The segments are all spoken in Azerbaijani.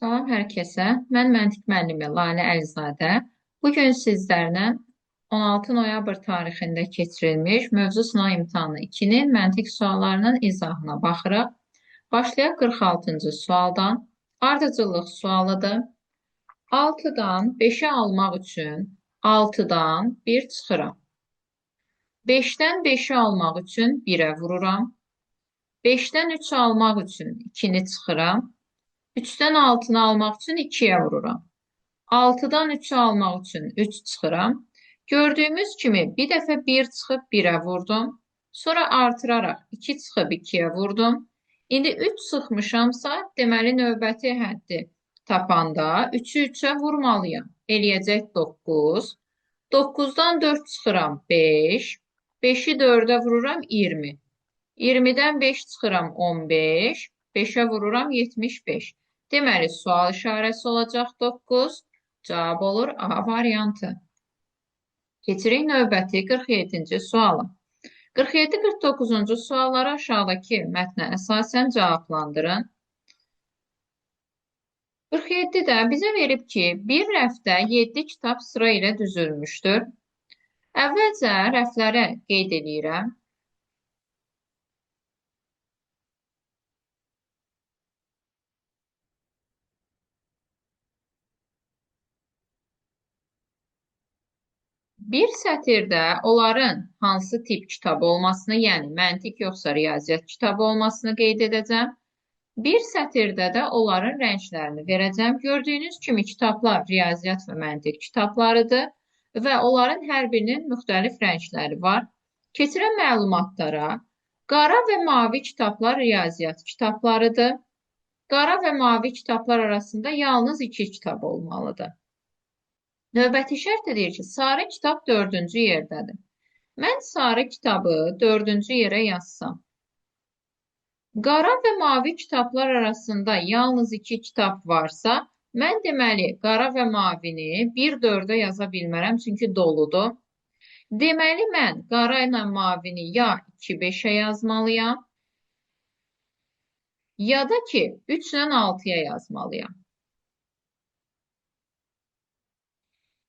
Salam hər kəsə. Mən məntiq müəllimi Lalə Əlizadə. Bugün sizlərlə 16 noyabr tarixində keçirilmiş mövzu sınav imtahanı 2-nin məntiq suallarının izahına baxırıq. Başlayaq 46-cı sualdan. Ardıcıllıq sualıdır. 6-dan 5-i almaq üçün 6-dan 1 çıxıram. 5-dən 5-i almaq üçün 1-ə vururam. 5-dən 3 almaq üçün 2-ni çıxıram. 3-dən 6-nı almaq üçün 2-yə vururam. 6-dan 3-ü almaq üçün 3 çıxıram. Gördüyümüz kimi bir dəfə 1 çıxıb 1-ə vurdum. Sonra artıraraq 2 çıxıb 2-yə vurdum. İndi 3 çıxmışamsa, deməli növbəti həddi tapanda 3-ü 3-ə vurmalıyam. Eləyəcək 9. 9-dan 4 çıxıram 5. 5-i 4-ə vururam 20. 20-dən 5 çıxıram 15. 5-ə vururam 75. Deməli, sual işarəsi olacaq 9. Cavab olur A variantı. Keçirik növbəti 47-ci suala. 47-49-cu sualları aşağıdakı mətnə əsasən cavablandırın. 47-də bizə verib ki, bir rəfdə 7 kitab sıra ilə düzülmüşdür. Əvvəlcə rəfləri qeyd edirəm. Bir sətirdə onların hansı tip kitab olmasını, yəni məntiq yoxsa riyaziyyat kitabı olmasını qeyd edəcəm. Bir sətirdə də onların rənglərini verəcəm. Gördüyünüz kimi kitablar riyaziyyat və məntiq kitablarıdır və onların hər birinin müxtəlif rəngləri var. Keçirən məlumatlara qara və mavi kitablar riyaziyyat kitablarıdır. Qara və mavi kitablar arasında yalnız 2 kitab olmalıdır. Növbəti şərt deyir ki, sarı kitab 4-cü yerdədir. Mən sarı kitabı 4-cü yerə yazsam. Qara və mavi kitablar arasında yalnız 2 kitab varsa, mən deməli qara və mavini 1-4-ə yaza bilmərəm, çünki doludur. Deməli, mən qara ilə mavini ya 2-5-ə yazmalıyam, ya da ki 3 ilə 6-ya yazmalıyam.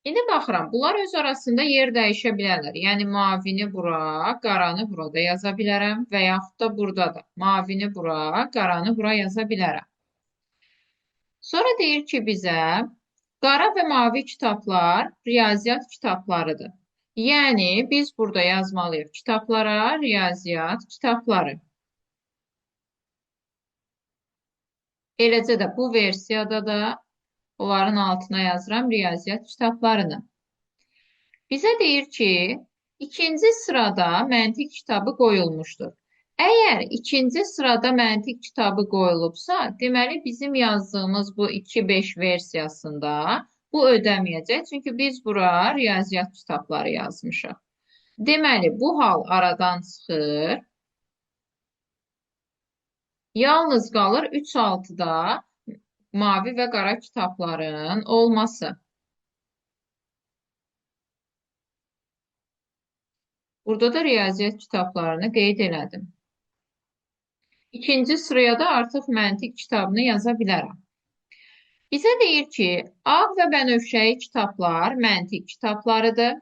İndi baxıram, bunlar öz arasında yer dəyişə bilərlər. Yəni, mavini bura, qaranı burada yaza bilərəm və yaxud da burada da mavini bura, qaranı bura yaza bilərəm. Sonra deyir ki, bizə qara və mavi kitablar riyaziyyat kitablarıdır. Yəni, biz burada yazmalıyıq kitablara riyaziyyat kitabları. Eləcə də bu versiyada da onların altına yazıram riyaziyyat kitablarını. Bizə deyir ki, ikinci sırada məntiq kitabı qoyulmuşdur. Əgər ikinci sırada məntiq kitabı qoyulubsa, deməli bizim yazdığımız bu 2-5 versiyasında bu ödəməyəcək. Çünki biz bura riyaziyyat kitabları yazmışıq. Deməli, bu hal aradan çıxır. Yalnız qalır 3-6-da mavi və qara kitabların olması. Burada da riyaziyyat kitablarını qeyd elədim. İkinci sıraya da artıq məntiq kitabını yaza bilərəm. Bizə deyir ki, ağ və bənövşəyi kitablar məntiq kitablarıdır.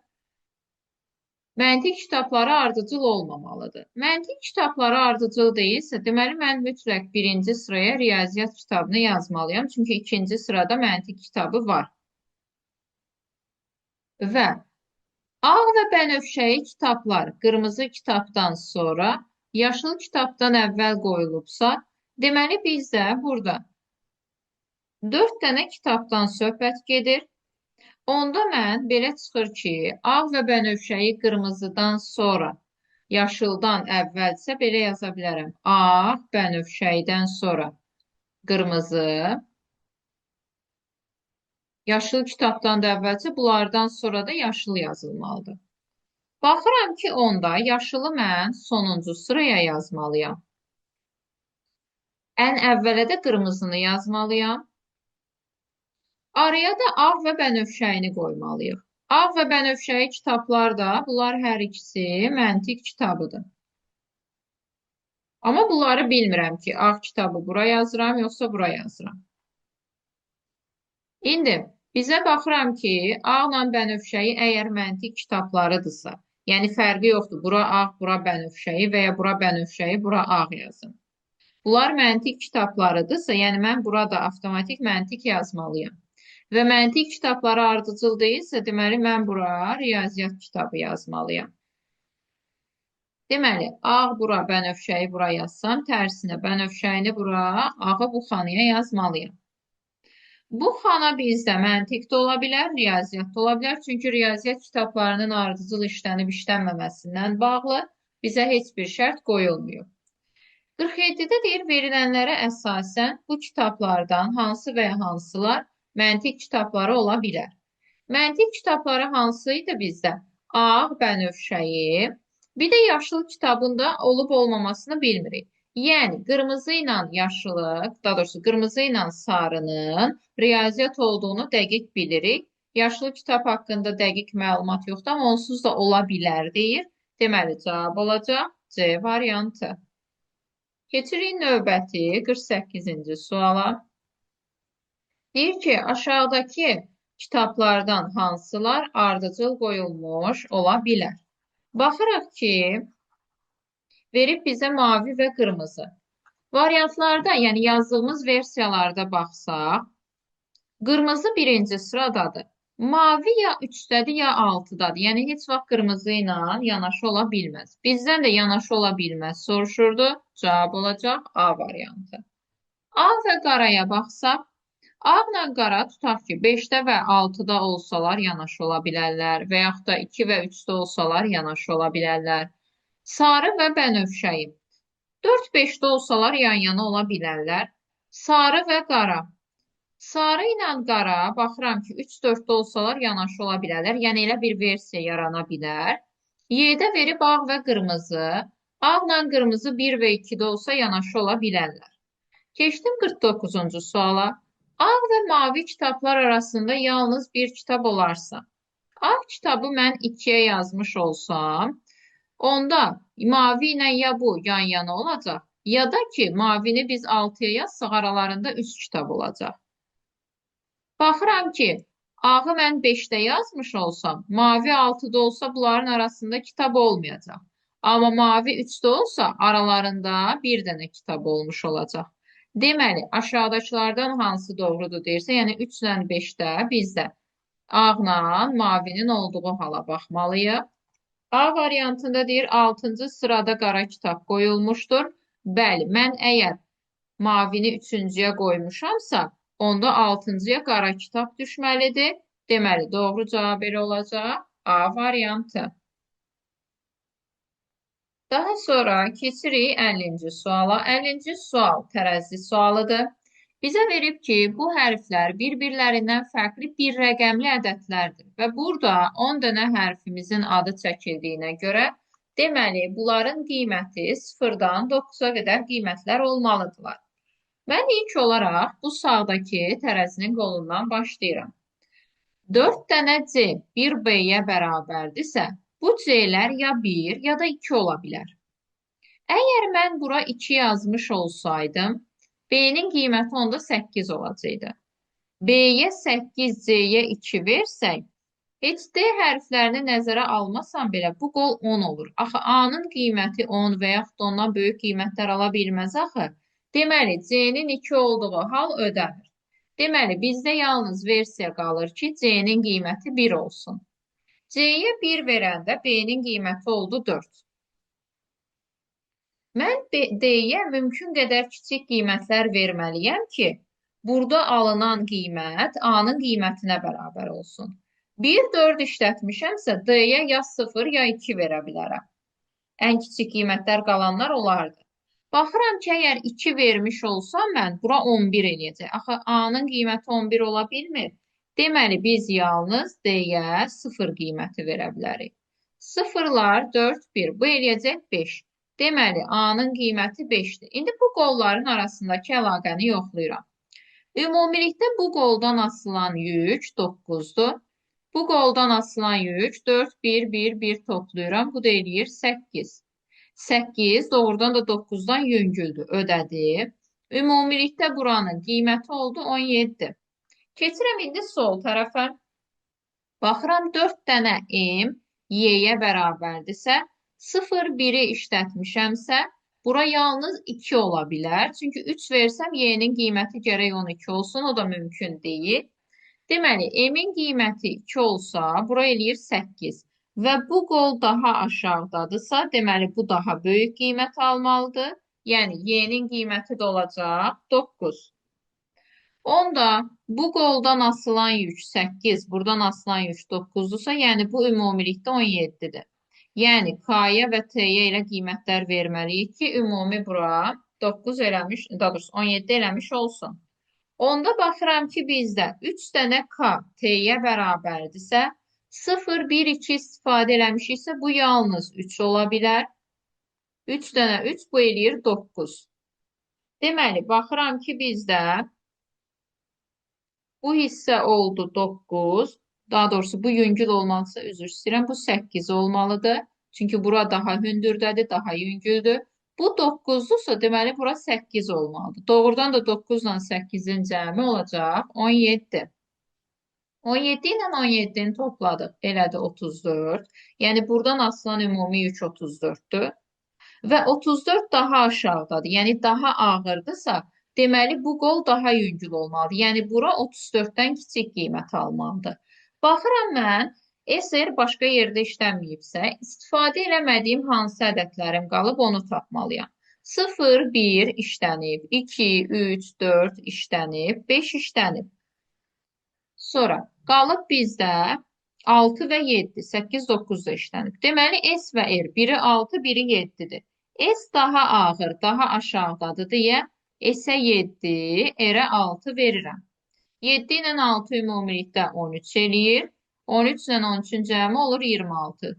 Məntiq kitabları ardıcıl olmamalıdır. Məntiq kitabları ardıcıl deyilsə, deməli mən mütləq birinci sıraya riyaziyyat kitabını yazmalıyam. Çünki ikinci sırada məntiq kitabı var. Və ağ və bənövşəyi kitablar qırmızı kitabdan sonra yaşıl kitabdan əvvəl qoyulubsa, deməli bizdə burada 4 dənə kitabdan söhbət gedir. Onda mən belə çıxır ki, ağ və bənövşəyi qırmızıdan sonra yaşıldan əvvəlsə belə yaza bilərəm. Ağ, bənövşəyidən sonra qırmızı. Yaşıl kitabdan da əvvəlsə bunlardan sonra da yaşıl yazılmalıdır. Baxıram ki, onda yaşılı mən sonuncu sıraya yazmalıyam. Ən əvvələ də qırmızını yazmalıyam. Araya da ağ və bənövşəyini qoymalıyıq. Ağ və bənövşəyi kitablar da, bunlar hər ikisi məntiq kitabıdır. Amma bunları bilmirəm ki, ağ kitabı bura yazıram, yoxsa bura yazıram. İndi bizə baxıram ki, ağla bənövşəyi əgər məntiq kitablarıdırsa, yəni fərqi yoxdur. Bura ağ, bura bənövşəyi və ya bura bənövşəyi, bura ağ yazın. Bunlar məntiq kitablarıdırsa, yəni mən burada avtomatik məntiq yazmalıyam. Və məntiq kitabları ardıcıl deyilsə, deməli mən bura riyaziyyat kitabı yazmalıyam. Deməli, ağ bura, bənövşəyi bura yazsam, tərsinə bənövşəyini bura, ağı bu xanaya yazmalıyam. Bu xana bizdə məntiq də ola bilər, riyaziyyat da ola bilər. Çünki riyaziyyat kitablarının ardıcıl işlənib işlənməməsindən bağlı bizə heç bir şərt qoyulmuyor. 47-də deyir, verilənlərə əsasən bu kitablardan hansı və ya hansılar məntiq kitabları ola bilər. Məntiq kitabları hansı idi bizdə? Ağ, bənövşəyi, bir də yaşıl kitabında olub olmamasını bilmirik. Yəni, qırmızı ilə yaşılıq, daha doğrusu qırmızı ilə sarının riyaziyyat olduğunu dəqiq bilirik. Yaşlı kitab haqqında dəqiq məlumat yoxdur, amma onsuz da ola bilər deyir. Deməli, cavab olacaq C variantı. Keçirik növbəti 48-ci suala. Deyir ki, aşağıdakı kitablardan hansılar ardıcıl qoyulmuş ola bilər? Baxırıq ki, verib bizə mavi və qırmızı. Variantlarda, yəni yazdığımız versiyalarda baxsaq, qırmızı birinci sıradadır. Mavi ya 3-dədir, ya 6-dadır. Yəni, heç vaxt qırmızı ilə yanaşı ola bilməz. Bizdən də yanaşı ola bilməz soruşurdu. Cavab olacaq A variantı. A və qaraya baxsaq, Ağla qara tutaq ki, 5-də və 6-da olsalar yanaşı ola bilərlər və yaxud da 2 və 3-də olsalar yanaşı ola bilərlər. Sarı və bənövşəyi 4-5-də olsalar yan-yana ola bilərlər. Sarı və qara. Sarı ilə qara, baxıram ki, 3-4-də olsalar yanaşı ola bilərlər. Yəni, elə bir versiya yarana bilər. Y-də verib ağ və qırmızı. Ağla qırmızı 1 və 2-də olsa yanaşı ola bilərlər. Keçdim 49-cu suala. Ağ və mavi kitablar arasında yalnız bir kitab olarsa, ağ kitabı mən 2-yə yazmış olsam, onda mavi ilə ya bu yan-yana olacaq, ya da ki, mavini biz 6-ya yazsaq, aralarında 3 kitab olacaq. Baxıram ki, ağı mən 5-də yazmış olsam, mavi 6-da olsa bunların arasında kitab olmayacaq. Amma mavi 3-də olsa, aralarında bir dənə kitab olmuş olacaq. Deməli, aşağıdakılardan hansı doğrudur deyirsə, yəni 3 ilə 5-də bizdə ağla mavinin olduğu hala baxmalıyıq. A variantında deyir, 6-cı sırada qara kitab qoyulmuşdur. Bəli, mən əgər mavini 3-cüyə qoymuşamsa, onda 6-cıya qara kitab düşməlidir. Deməli, doğru cavab belə olacaq A variantı. Daha sonra keçirik 50-ci suala. 50-ci sual tərəzi sualıdır. Bizə verib ki, bu hərflər bir-birlərindən fərqli bir rəqəmli ədədlərdir. Və burada 10 dənə hərfimizin adı çəkildiyinə görə, deməli, bunların qiyməti 0-dan 9-a qədər qiymətlər olmalıdırlar. Mən ilk olaraq bu sağdakı tərəzinin qolundan başlayıram. 4 dənə C 1 B-yə bərabərdirsə, bu C-lər ya 1 ya da 2 ola bilər. Əgər mən bura 2 yazmış olsaydım, B-nin qiyməti onda 8 olacaqdı. B-yə 8, C-yə 2 versək, heç D hərflərini nəzərə almasam belə bu qol 10 olur. Axı, A-nın qiyməti 10 və yaxud ondan böyük qiymətlər ala bilməz axı. Deməli, C-nin 2 olduğu hal ödəmir. Deməli, bizdə yalnız versiya qalır ki, C-nin qiyməti 1 olsun. C-yə 1 verəndə B-nin qiyməti oldu 4. Mən D-yə mümkün qədər kiçik qiymətlər verməliyəm ki, burada alınan qiymət A-nın qiymətinə bərabər olsun. 1, 4 işlətmişəmsə, D-yə ya 0, ya 2 verə bilərəm. Ən kiçik qiymətlər qalanlar olardı. Baxıram ki, əgər 2 vermiş olsam mən, bura 11 eləyəcək. Axı, A-nın qiyməti 11 ola bilmir. Deməli, biz yalnız D-yə 0 qiyməti verə bilərik. 0-lar 4, 1. Bu eləyəcək 5. Deməli, A-nın qiyməti 5-dir. İndi bu qolların arasındakı əlaqəni yoxlayıram. Ümumilikdə bu qoldan asılan yük 9-dur. Bu qoldan asılan yük 4, 1, 1, 1 toplayıram. Bu da eləyir 8. 8 doğrudan da 9-dan yüngüldür, ödədi. Ümumilikdə buranın qiyməti oldu 17. Keçirəm indi sol tərəfə. Baxıram 4 dənə m y-yə bərabərdirsə, 0, 1-i işlətmişəmsə, bura yalnız 2 ola bilər. Çünki 3 versəm y-nin qiyməti gərək 12 olsun, o da mümkün deyil. Deməli, m-in qiyməti 2 olsa, bura eləyir 8. Və bu qol daha aşağıdadırsa, deməli, bu daha böyük qiymət almalıdır. Yəni, y-nin qiyməti də olacaq 9. Onda bu qoldan asılan yük 8, buradan asılan yük 9'dursa, yəni bu ümumilikdə 17'dir. Yəni K-yə və T-yə ilə qiymətlər verməliyik ki, ümumi bura 9 eləmiş, daha doğrusu 17 eləmiş olsun. Onda baxıram ki, bizdə 3 dənə K T-yə bərabərdirsə, 0, 1, 2 istifadə eləmişiksə, bu yalnız 3 ola bilər. 3 dənə 3, bu eləyir 9. Deməli, baxıram ki, bizdə bu hissə oldu 9. Daha doğrusu bu yüngül olmalısa, üzr istəyirəm, bu 8 olmalıdır. Çünki bura daha hündürdədir, daha yüngüldür. Bu 9'dursa, deməli bura 8 olmalıdır. Doğrudan da 9 ilə 8'in cəmi olacaq 17. 17 ilə 17'ni topladıq, elədi 34. Yəni buradan asılan ümumi yük 34'dür. Və 34 daha aşağıdadır, yəni daha ağırdırsa, deməli bu qol daha yüngül olmalıdır. Yəni bura 34'dən kiçik qiymət almalıdır. Baxıram mən, SR başqa yerdə işlənməyibsə, istifadə eləmədiyim hansı ədədlərim qalıb onu tapmalıyam. 0, 1 işlənib, 2, 3, 4 işlənib, 5 işlənib. Sonra qalıb bizdə 6 və 7, 8, 9 da işlənib. Deməli, S və R, biri 6, biri 7'dir. S daha ağır, daha aşağıdadır deyə S-ə 7, R-ə 6 verirəm. 7 ilə 6 ümumilikdə 13 eləyir. 13 ilə 13'ün cəmi olur 26.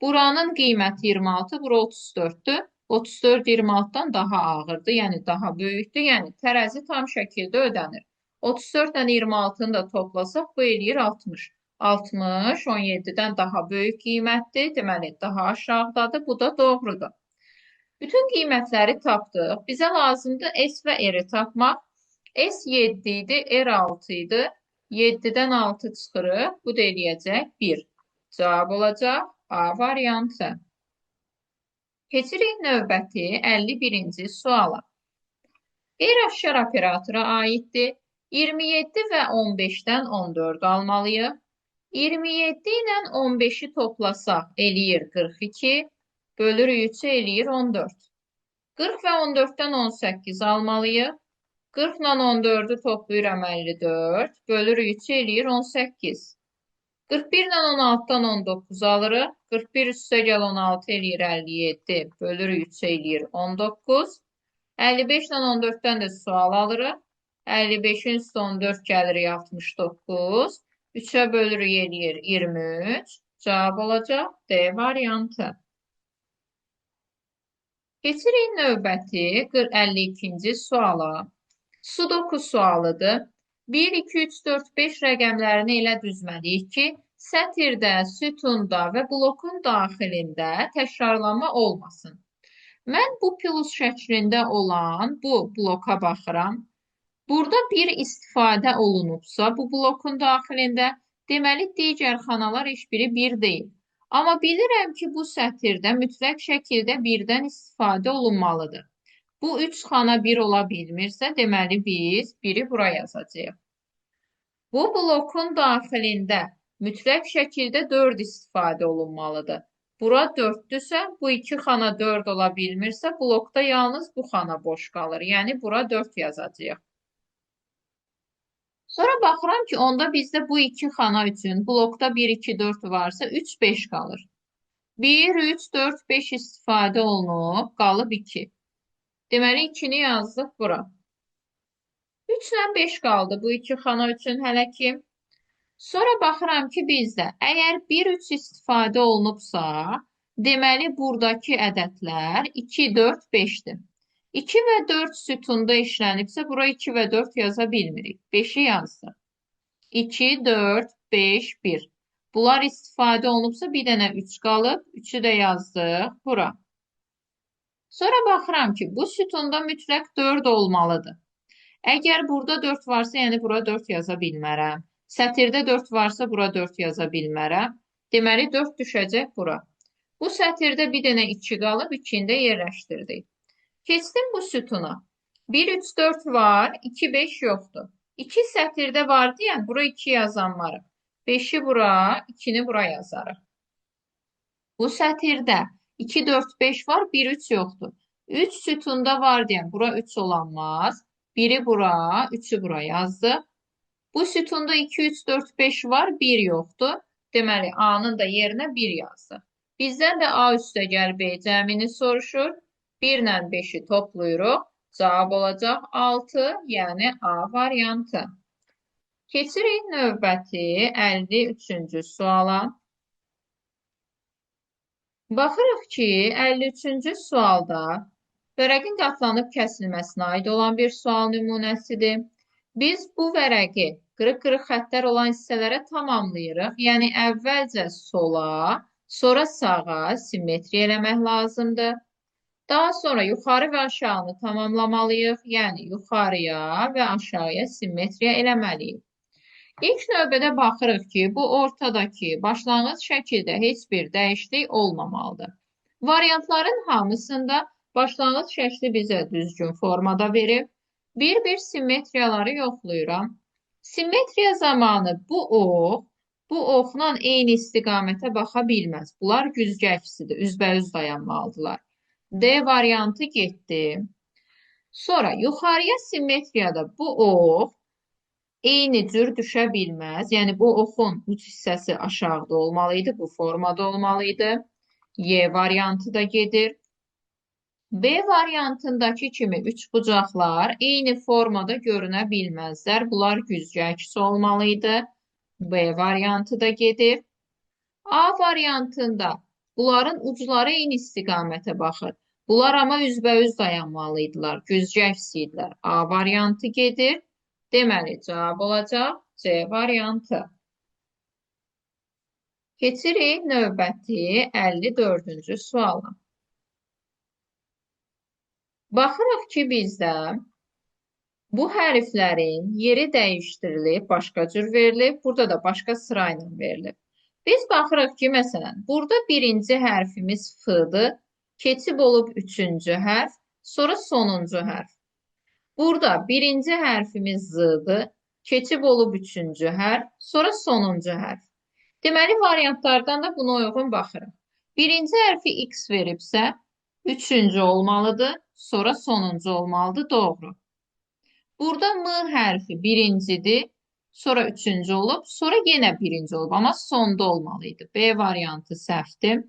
Buranın qiyməti 26, bura 34'dür. 34 26'dan daha ağırdır, yəni daha böyükdür. Yəni tərəzi tam şəkildə ödənir. 34 ilə 26'nı da toplasaq, bu eləyir 60. 60 17'dən daha böyük qiymətdir. Deməli, daha aşağıdadır. Bu da doğrudur. Bütün qiymətləri tapdıq. Bizə lazımdır S və R-i tapmaq. S 7 idi, R 6 idi. 7'dən 6 çıxırıq. Bu da eləyəcək 1. Cavab olacaq A variantı. Keçirik növbəti 51-ci suala. Qeyri-əşkar operatora aiddir. 27 və 15'dən 14 almalıyıq. 27 ilə 15'i toplasaq eləyir 42. Bölürük 3'ü eləyir 14. 40 və 14'dən 18 almalıyıq. 40 ilə 14'ü toplayıram 54. Bölürük 3'ü eləyir 18. 41 ilə 16'dan 19 alırıq. 41 üstə gəl 16 eləyir 57. Bölürük 3'ü eləyir 19. 55 ilə 14'dən də sual alırıq. 55'in üstə 14 gəlirik 69. 3'ə bölürük eləyir 23. Cavab olacaq D variantı. Keçirik növbəti 52-ci suala. Sudoku sualıdır. 1, 2, 3, 4, 5 rəqəmlərini elə düzməliyik ki, sətirdə, sütunda və blokun daxilində təkrarlanma olmasın. Mən bu plus şəklində olan bu bloka baxıram. Burada bir istifadə olunubsa bu blokun daxilində, deməli digər xanalar heç biri 1 deyil. Amma bilirəm ki, bu sətirdə mütləq şəkildə 1-dən istifadə olunmalıdır. Bu 3 xana 1 ola bilmirsə, deməli biz 1-i bura yazacağıq. Bu blokun daxilində mütləq şəkildə 4 istifadə olunmalıdır. Bura 4'dürsə, bu 2 xana 4 ola bilmirsə, blokda yalnız bu xana boş qalır. Yəni bura 4 yazacağıq. Sonra baxıram ki, onda bizdə bu 2 xana üçün blokda 1, 2, 4 varsa 3, 5 qalır. 1, 3, 4, 5 istifadə olunub, qalıb 2. Deməli, 2'ni yazdıq bura. 3 ilə 5 qaldı bu 2 xana üçün hələ ki. Sonra baxıram ki, bizdə əgər 1, 3 istifadə olunubsa, deməli, buradakı ədədlər 2, 4, 5'dir. 2 və 4 sütunda işlənibsə, bura 2 və 4 yaza bilmirik. 5'i yazdıq. 2, 4, 5, 1. Bunlar istifadə olunubsa, bir dənə 3 qalıb. 3'ü də yazdıq bura. Sonra baxıram ki, bu sütunda mütləq 4 olmalıdır. Əgər burada 4 varsa, yəni bura 4 yaza bilmərəm. Sətirdə 4 varsa, bura 4 yaza bilmərəm. Deməli, 4 düşəcək bura. Bu sətirdə bir dənə 2 qalıb, 2-ni də yerləşdirdik. Keçdim bu sütuna. 1, 3, 4 var, 2, 5 yoxdur. 2 sətirdə var deyən, bura 2 yazan var. 5-i bura, 2-ni bura yazarıq. Bu sətirdə 2, 4, 5 var, 1, 3 yoxdur. 3 sütunda var deyən, bura 3 olanmaz. 1-i bura, 3-ü bura yazdı. Bu sütunda 2, 3, 4, 5 var, 1 yoxdur. Deməli, A-nın da yerinə 1 yazdı. Bizdən də A üstəgəl B cəmini soruşur. 1 ilə 5-i toplayırıq. Cavab olacaq 6, yəni A variantı. Keçirik növbəti 53-cü suala. Baxırıq ki, 53-cü sualda vərəqin qatlanıb kəsilməsinə aid olan bir sual nümunəsidir. Biz bu vərəqi qırıq-qırıq xəttlər olan hissələrə tamamlayırıq. Yəni, əvvəlcə sola, sonra sağa simmetriya eləmək lazımdır. Daha sonra yuxarı və aşağını tamamlamalıyıq. Yəni, yuxarıya və aşağıya simmetriya eləməliyik. İlk növbədə baxırıq ki, bu ortadakı başlanğıc şəkildə heç bir dəyişiklik olmamalıdır. Variantların hamısında başlanğıc şəkli bizə düzgün formada verib. Bir-bir simmetriyaları yoxlayıram. Simmetriya zamanı bu oxla eyni istiqamətə baxa bilməz. Bunlar güzgəçsidir, üzbəüz dayanmalıdırlar. D variantı getdi. Sonra yuxarıya simmetriyada bu ox eyni cür düşə bilməz. Yəni, bu oxun uc hissəsi aşağıda olmalıydı, bu formada olmalıydı. Y variantı da gedir. B variantındakı kimi üçbucaqlar eyni formada görünə bilməzlər. Bunlar güzgəçsi olmalıydı. B variantı da gedir. A variantında bunların ucları eyni istiqamətə baxır. Bunlar amma üzbəüz dayanmalıydılar, güzgəçsi idilər. A variantı gedir. Deməli, cavab olacaq C variantı. Keçirik növbəti 54-cü suala. Baxırıq ki, bizdə bu hərflərin yeri dəyişdirilib, başqa cür verilib, burada da başqa sıra ilə verilib. Biz baxırıq ki, məsələn, burada birinci hərfimiz F-dır, keçib olub üçüncü hərf, sonra sonuncu hərf. Burada birinci hərfimiz Z-dır, keçib olub üçüncü hərf, sonra sonuncu hərf. Deməli, variantlardan da buna uyğun baxırıq. Birinci hərfi X veribsə, üçüncü olmalıdır, sonra sonuncu olmalıdır, doğru. Burada M hərfi birincidir, sonra üçüncü olub, sonra yenə birinci olub, amma sonda olmalıydı. B variantı səhvdir.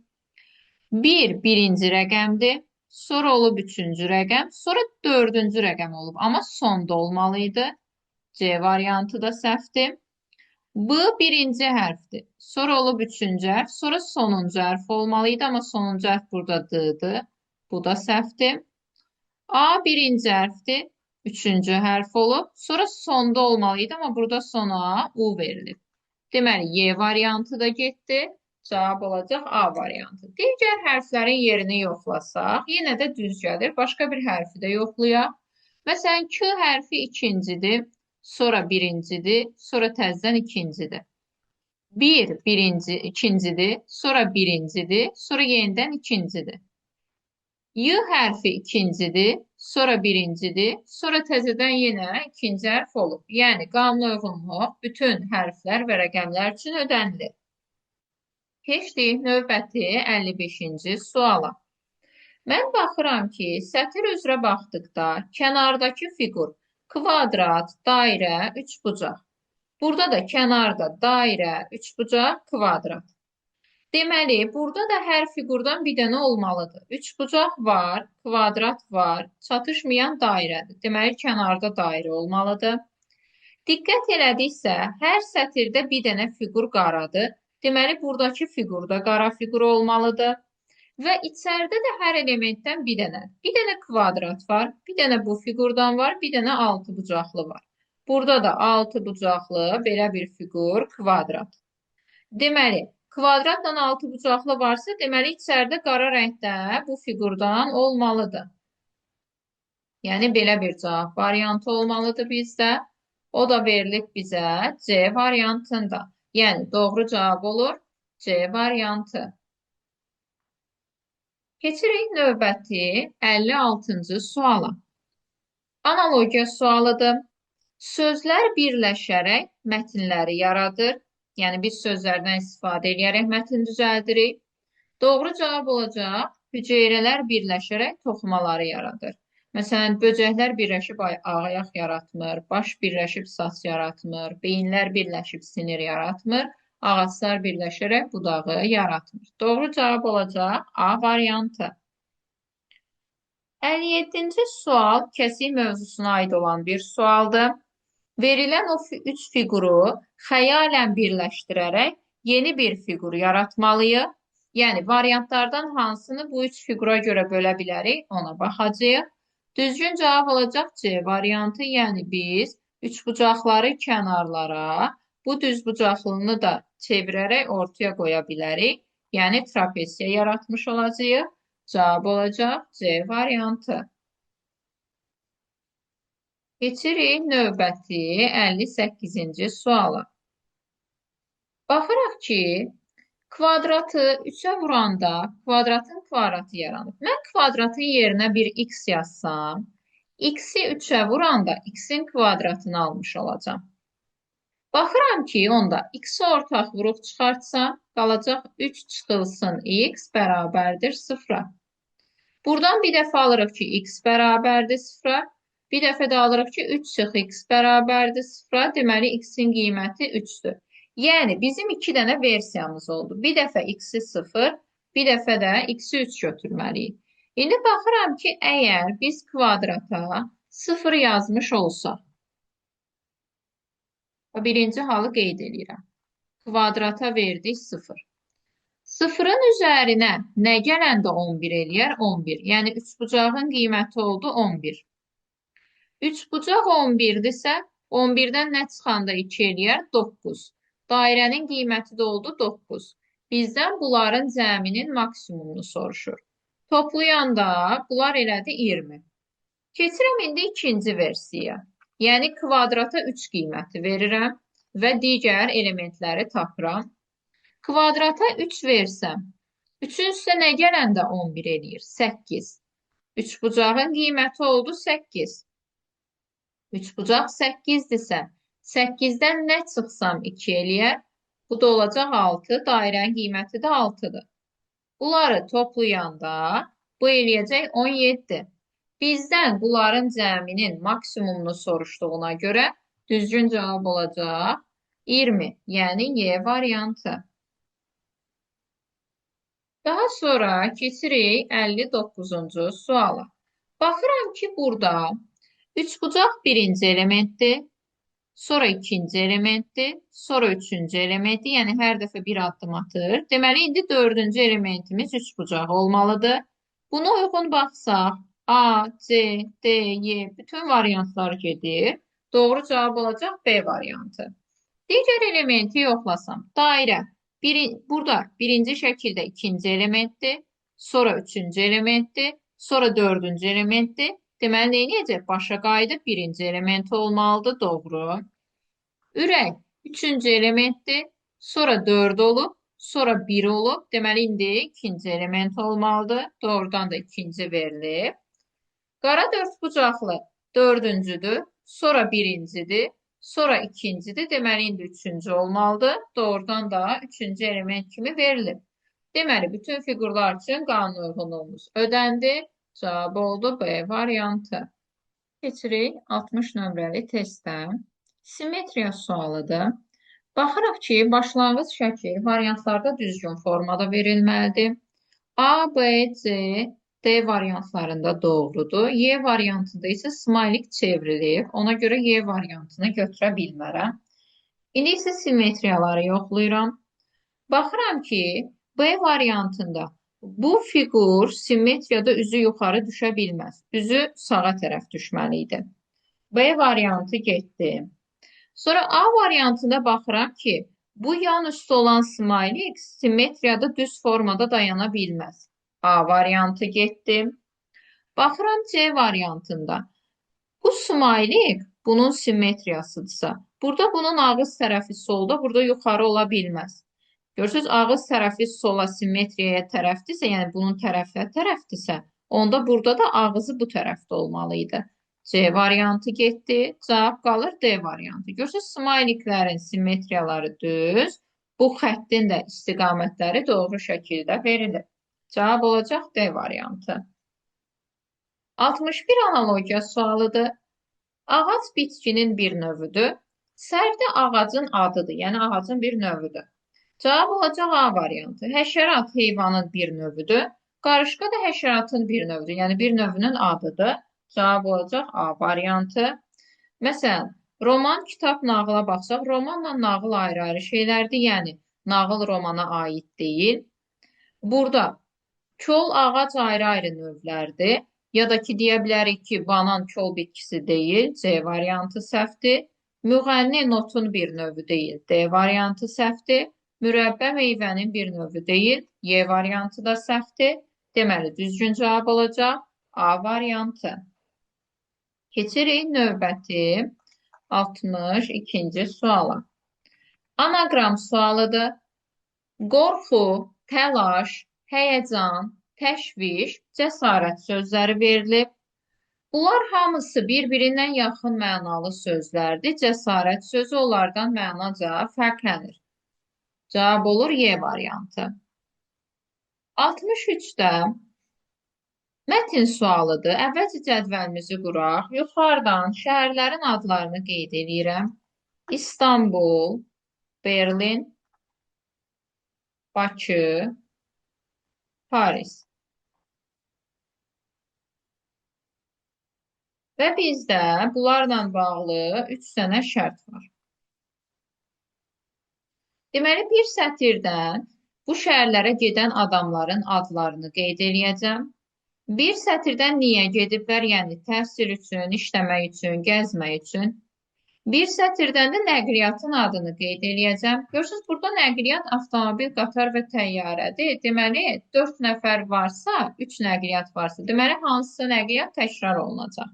1 birinci rəqəmdir. Sonra olub üçüncü rəqəm, sonra dördüncü rəqəm olub, amma sonda olmalıydı. C variantı da səhvdir. B birinci hərfdir. Sonra olub üçüncü hərf, sonra sonuncu hərf olmalıydı, amma sonuncu hərf burada D-dır. Bu da səhvdir. A birinci hərfdir, üçüncü hərf olub, sonra sonda olmalıydı, amma burada sona U verilib. Deməli, Y variantı da getdi. Cavab olacaq A variantı. Digər hərflərin yerini yoxlasaq, yenə də düz gəlir. Başqa bir hərfi də yoxlayaq. Məsələn, K hərfi ikincidir, sonra birincidir, sonra təzədən ikincidir. 1 birinci, ikincidir, sonra birincidir, sonra yenidən ikincidir. Y hərfi ikincidir, sonra birincidir, sonra təzədən yenə ikinci hərf olub. Yəni, qanuna uyğunluq bütün hərflər və rəqəmlər üçün ödənilir. Keçdik növbəti 55-ci suala. Mən baxıram ki, sətir üzrə baxdıqda kənardakı fiqur kvadrat, dairə, üçbucaq. Burada da kənarda dairə, üçbucaq, kvadrat. Deməli, burada da hər fiqurdan bir dənə olmalıdır. Üçbucaq var, kvadrat var, çatışmayan dairədir. Deməli, kənarda dairə olmalıdır. Diqqət elədiksə, hər sətirdə bir dənə fiqur qaradır. Deməli, buradakı fiqurda qara fiqur olmalıdır. Və içəridə də hər elementdən bir dənə kvadrat var, bir dənə bu fiqurdan var, bir dənə altı bucaqlı var. Burada da altı bucaqlı belə bir fiqur, kvadrat. Deməli, kvadratla altı bucaqlı varsa, deməli, içəridə qara rəngdə bu fiqurdan olmalıdır. Yəni belə bir cavab variantı olmalıdır bizdə. O da verilib bizə C variantında. Yəni doğru cavab olur C variantı. Keçirik növbəti 56-cı suala. Analogiya sualıdır. Sözlər birləşərək mətnləri yaradır. Yəni biz sözlərdən istifadə edərək mətn düzəldirik. Doğru cavab olacaq, hüceyrələr birləşərək toxumaları yaradır. Məsələn, böcəklər birləşib ayaq yaratmır, baş birləşib saç yaratmır, beyinlər birləşib sinir yaratmır, ağaclar birləşərək budağı yaratmır. Doğru cavab olacaq A variantı. 57-ci sual kəsik mövzusuna aid olan bir sualdır. Verilən o üç fiquru xəyalən birləşdirərək yeni bir fiqur yaratmalıyıq. Yəni, variantlardan hansını bu üç fiqura görə bölə bilərik, ona baxacağıq. Düzgün cavab olacaq C variantı, yəni biz üçbucaqları kənarlara, bu düzbucaqlını da çevirərək ortaya qoya bilərik. Yəni, trapesiya yaratmış olacağıq. Cavab olacaq C variantı. Keçirik növbəti 58-ci suala. Baxıraq ki, kvadratı 3-ə vuranda kvadratın kvadratı yaranır. Mən kvadratın yerinə bir x yazsam, x-i 3-ə vuranda x-in kvadratını almış olacam. Baxıram ki, onda x-i ortaq vurub çıxartsam, qalacaq 3 çıxılsın x bərabərdir 0-a. Buradan bir dəfə alırıq ki, x bərabərdir 0-a. Bir dəfə də alırıq ki, 3 çıx x bərabərdir 0-a. Deməli, x-in qiyməti 3-dür. Yəni, bizim 2 dənə versiyamız oldu. Bir dəfə x-i 0, bir dəfə də x-i 3 götürməliyik. İndi baxıram ki, əgər biz kvadrata 0 yazmış olsaq, birinci halı qeyd edirəm. Kvadrata verdik 0. 0-ın üzərinə nə gələndə 11 eləyər? 11. Yəni, üçbucağın qiyməti oldu 11. Üçbucaq 11-dirsə, 11-dən nə çıxanda 2 eləyər? 9. Dairənin qiyməti də oldu 9. Bizdən bunların cəminin maksimumunu soruşur. Toplayanda bunlar elədi 20. Keçirəm indi ikinci versiya. Yəni, kvadrata 3 qiyməti verirəm və digər elementləri tapıram. Kvadrata 3 versəm, 3-ün üstə nə gələndə 11 eləyir? 8. Üçbucağın qiyməti oldu 8. Üçbucaq 8-dirsə, 8-dən nə çıxsam 2 eləyər? Bu da olacaq 6. Dairənin qiyməti də 6-dır. Bunları toplayanda bu eləyəcək 17. Bizdən bunların cəminin maksimumunu soruşduğuna görə düzgün cavab olacaq 20. Yəni Y variantı. Daha sonra keçirik 59-cu suala. Baxıram ki, burada üçbucaq birinci elementdir, sonra ikinci elementdir, sonra üçüncü elementdir. Yəni, hər dəfə bir addım atır. Deməli, indi dördüncü elementimiz üçbucaq olmalıdır. Buna uyğun baxsaq, A, C, D, Y bütün variantlar gedir. Doğru cavab olacaq B variantı. Digər elementi yoxlasam, dairə. Burada birinci şəkildə ikinci elementdir, sonra üçüncü elementdir, sonra dördüncü elementdir. Deməli, nə edəcək? Başa qayıdıb birinci elementi olmalıdır, doğru. Ürək üçüncü elementdir, sonra 4 olub, sonra 1 olub. Deməli, indi ikinci element olmalıdır, doğrudan da ikinci verilib. Qara dördbucaqlı dördüncüdür, sonra birincidir. Sonra ikincidir, deməli indi üçüncü olmalıdır. Doğrudan da üçüncü element kimi verilib. Deməli, bütün fiqurlar üçün qanun uyğunluğumuz ödəndi. Cavab oldu B variantı. Keçirik 60 nömrəli testdən. Simmetriya sualıdır. Baxırıq ki, başlanğıc şəkil variantlarda düzgün formada verilməlidir. A, B, C, D variantlarında doğrudur. Y variantında isə smaylik çevrilib. Ona görə Y variantını götürə bilmərəm. İndi isə simmetriyaları yoxlayıram. Baxıram ki, B variantında bu fiqur simmetriyada üzü yuxarı düşə bilməz. Üzü sağa tərəf düşməli idi. B variantı getdi. Sonra A variantında baxıram ki, bu yan üstü olan smaylik simmetriyada düz formada dayana bilməz. A variantı getdi. Baxıram C variantında. Bu smaylik bunun simmetriyasıdırsa, burada bunun ağız tərəfi solda, burada yuxarı ola bilməz. Görürsünüz, ağız tərəfi sola simmetriyaya tərəfdirsə, yəni bunun tərəfdirsə, onda burada da ağzı bu tərəfdə olmalıydı. C variantı getdi, cavab qalır D variantı. Görürsünüz, smayliklərin simmetriyaları düz, bu xəttin də istiqamətləri doğru şəkildə verilir. Cavab olacaq D variantı. 61 analogiya sualıdır. Ağac bitkinin bir növüdür. Sərdə ağacın adıdır, yəni ağacın bir növüdür. Cavab olacaq A variantı. Həşərat heyvanın bir növüdür. Qarışqa da həşəratın bir növüdür, yəni bir növünün adıdır. Cavab olacaq A variantı. Məsələn, roman, kitab, nağıla baxsaq, romanla nağıl ayrı-ayrı şeylərdir, yəni nağıl romana aid deyil. Burada kol, ağac ayrı-ayrı növlərdir. Ya da ki, deyə bilərik ki, banan kol bitkisi deyil, C variantı səhvdir. Müğənni notun bir növü deyil, D variantı səhvdir. Mürəbbə meyvənin bir növü deyil, Y variantı da səhvdir. Deməli, düzgün cavab olacaq A variantı. Keçirik növbəti 62-ci suala. Anagram sualıdır. Qorxu, təlaş, həyəcan, təşviş, cəsarət sözləri verilib. Bunlar hamısı bir-birindən yaxın mənalı sözlərdir. Cəsarət sözü onlardan mənaca fərqlənir. Cavab olur Y variantı. 63-də mətn sualıdır. Əvvəlcə cədvəlimizi quraq. Yuxarıdan şəhərlərin adlarını qeyd edirəm. İstanbul, Berlin, Bakı, Paris. Və bizdə bunlarla bağlı 3 dənə şərt var. Deməli, bir sətirdən bu şəhərlərə gedən adamların adlarını qeyd edəcəm. Bir sətirdən niyə gediblər, yəni təhsil üçün, işləmək üçün, gəzmək üçün. Bir sətirdən də nəqliyyatın adını qeyd edəcəm. Görürsünüz, burada nəqliyyat avtomobil, qatar və təyyarədir. Deməli, 4 nəfər varsa, 3 nəqliyyat varsa, deməli, hansısa nəqliyyat təkrar olunacaq.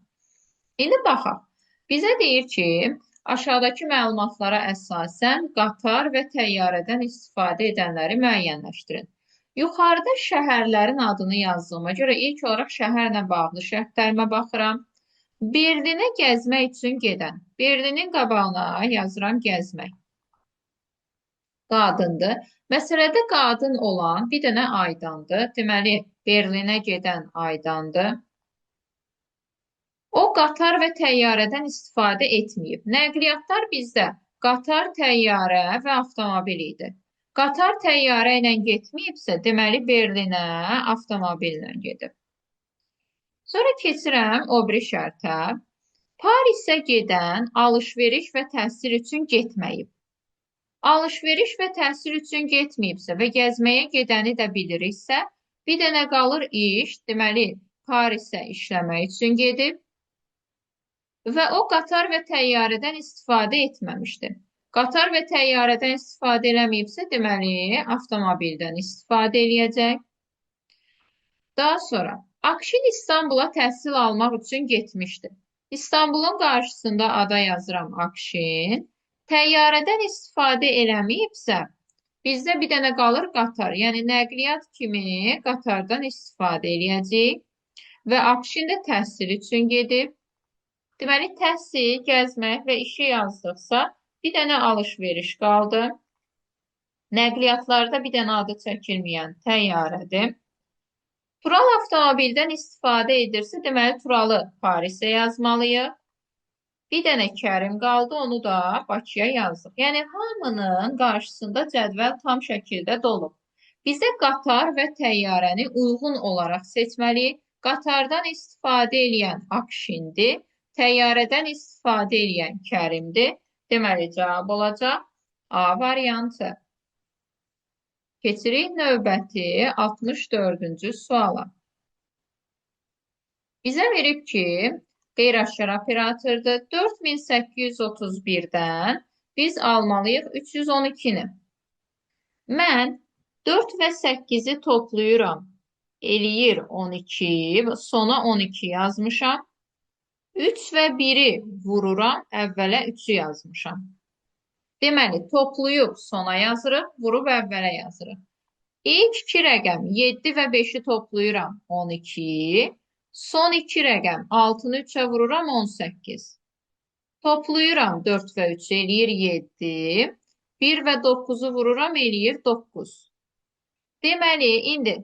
İndi baxaq. Bizə deyir ki, aşağıdakı məlumatlara əsasən qatar və təyyarədən istifadə edənləri müəyyənləşdirin. Yuxarıda şəhərlərin adını yazdığıma görə ilk olaraq şəhərlə bağlı şərtlərimə baxıram. Berlinə gəzmək üçün gedən. Berlinin qabağına yazıram gəzmək. Qadındır. Məsələdə qadın olan bir dənə aydandır. Deməli, Berlinə gedən aydandır. O, qatar və təyyarədən istifadə etməyib. Nəqliyyatlar bizdə qatar, təyyarə və avtomobil idi. Qatar təyyarə ilə getməyibsə, deməli Berlinə avtomobillə gedib. Sonra keçirəm o biri şərtə. Parisə gedən alış-veriş və təhsil üçün getməyib. Alış-veriş və təhsil üçün getməyibsə və gəzməyə gedəni də biliriksə, bir dənə qalır iş, deməli Parisə işləmək üçün gedib. Və o qatar və təyyarədən istifadə etməmişdir. Qatar və təyyarədən istifadə eləməyibsə, deməli, avtomobildən istifadə eləyəcək. Daha sonra, Akşin İstanbula təhsil almaq üçün getmişdir. İstanbulun qarşısında ada yazıram Akşin. Təyyarədən istifadə eləməyibsə, bizdə bir dənə qalır qatar. Yəni, nəqliyyat kimi qatardan istifadə eləyəcək. Və Akşin də təhsil üçün gedib. Deməli, təhsil, gəzmək və işi yazdıqsa, bir dənə alış-veriş qaldı. Nəqliyyatlarda bir dənə adı çəkilməyən təyyarədir. Tural avtomobildən istifadə edirsə, deməli, Turalı Parisə yazmalıyıq. Bir dənə Kərim qaldı, onu da Bakıya yazdıq. Yəni, hamının qarşısında cədvəl tam şəkildə dolub. Bizə qatar və təyyarəni uyğun olaraq seçməliyik. Qatardan istifadə edən Akşindir. Təyyarədən istifadə edən Kərimdir. Deməli, cavab olacaq A variantı. Keçirik növbəti 64-cü suala. Bizə verib ki, qeyri-aşkar operatordur. 4831-dən biz almalıyıq 312-ni. Mən 4 və 8-i toplayıram. eləyir 12. Sona 12 yazmışam. 3 və 1-i vururam. Əvvələ 3-ü yazmışam. Deməli, toplayıb sona yazırıq, vurub əvvələ yazırıq. İlk 2 rəqəm 7 və 5-i toplayıram 12. Son 2 rəqəm 6-nı 3-ə vururam 18. Toplayıram 4 və 3 eləyir 7. 1 və 9-u vururam eləyir 9. Deməli, indi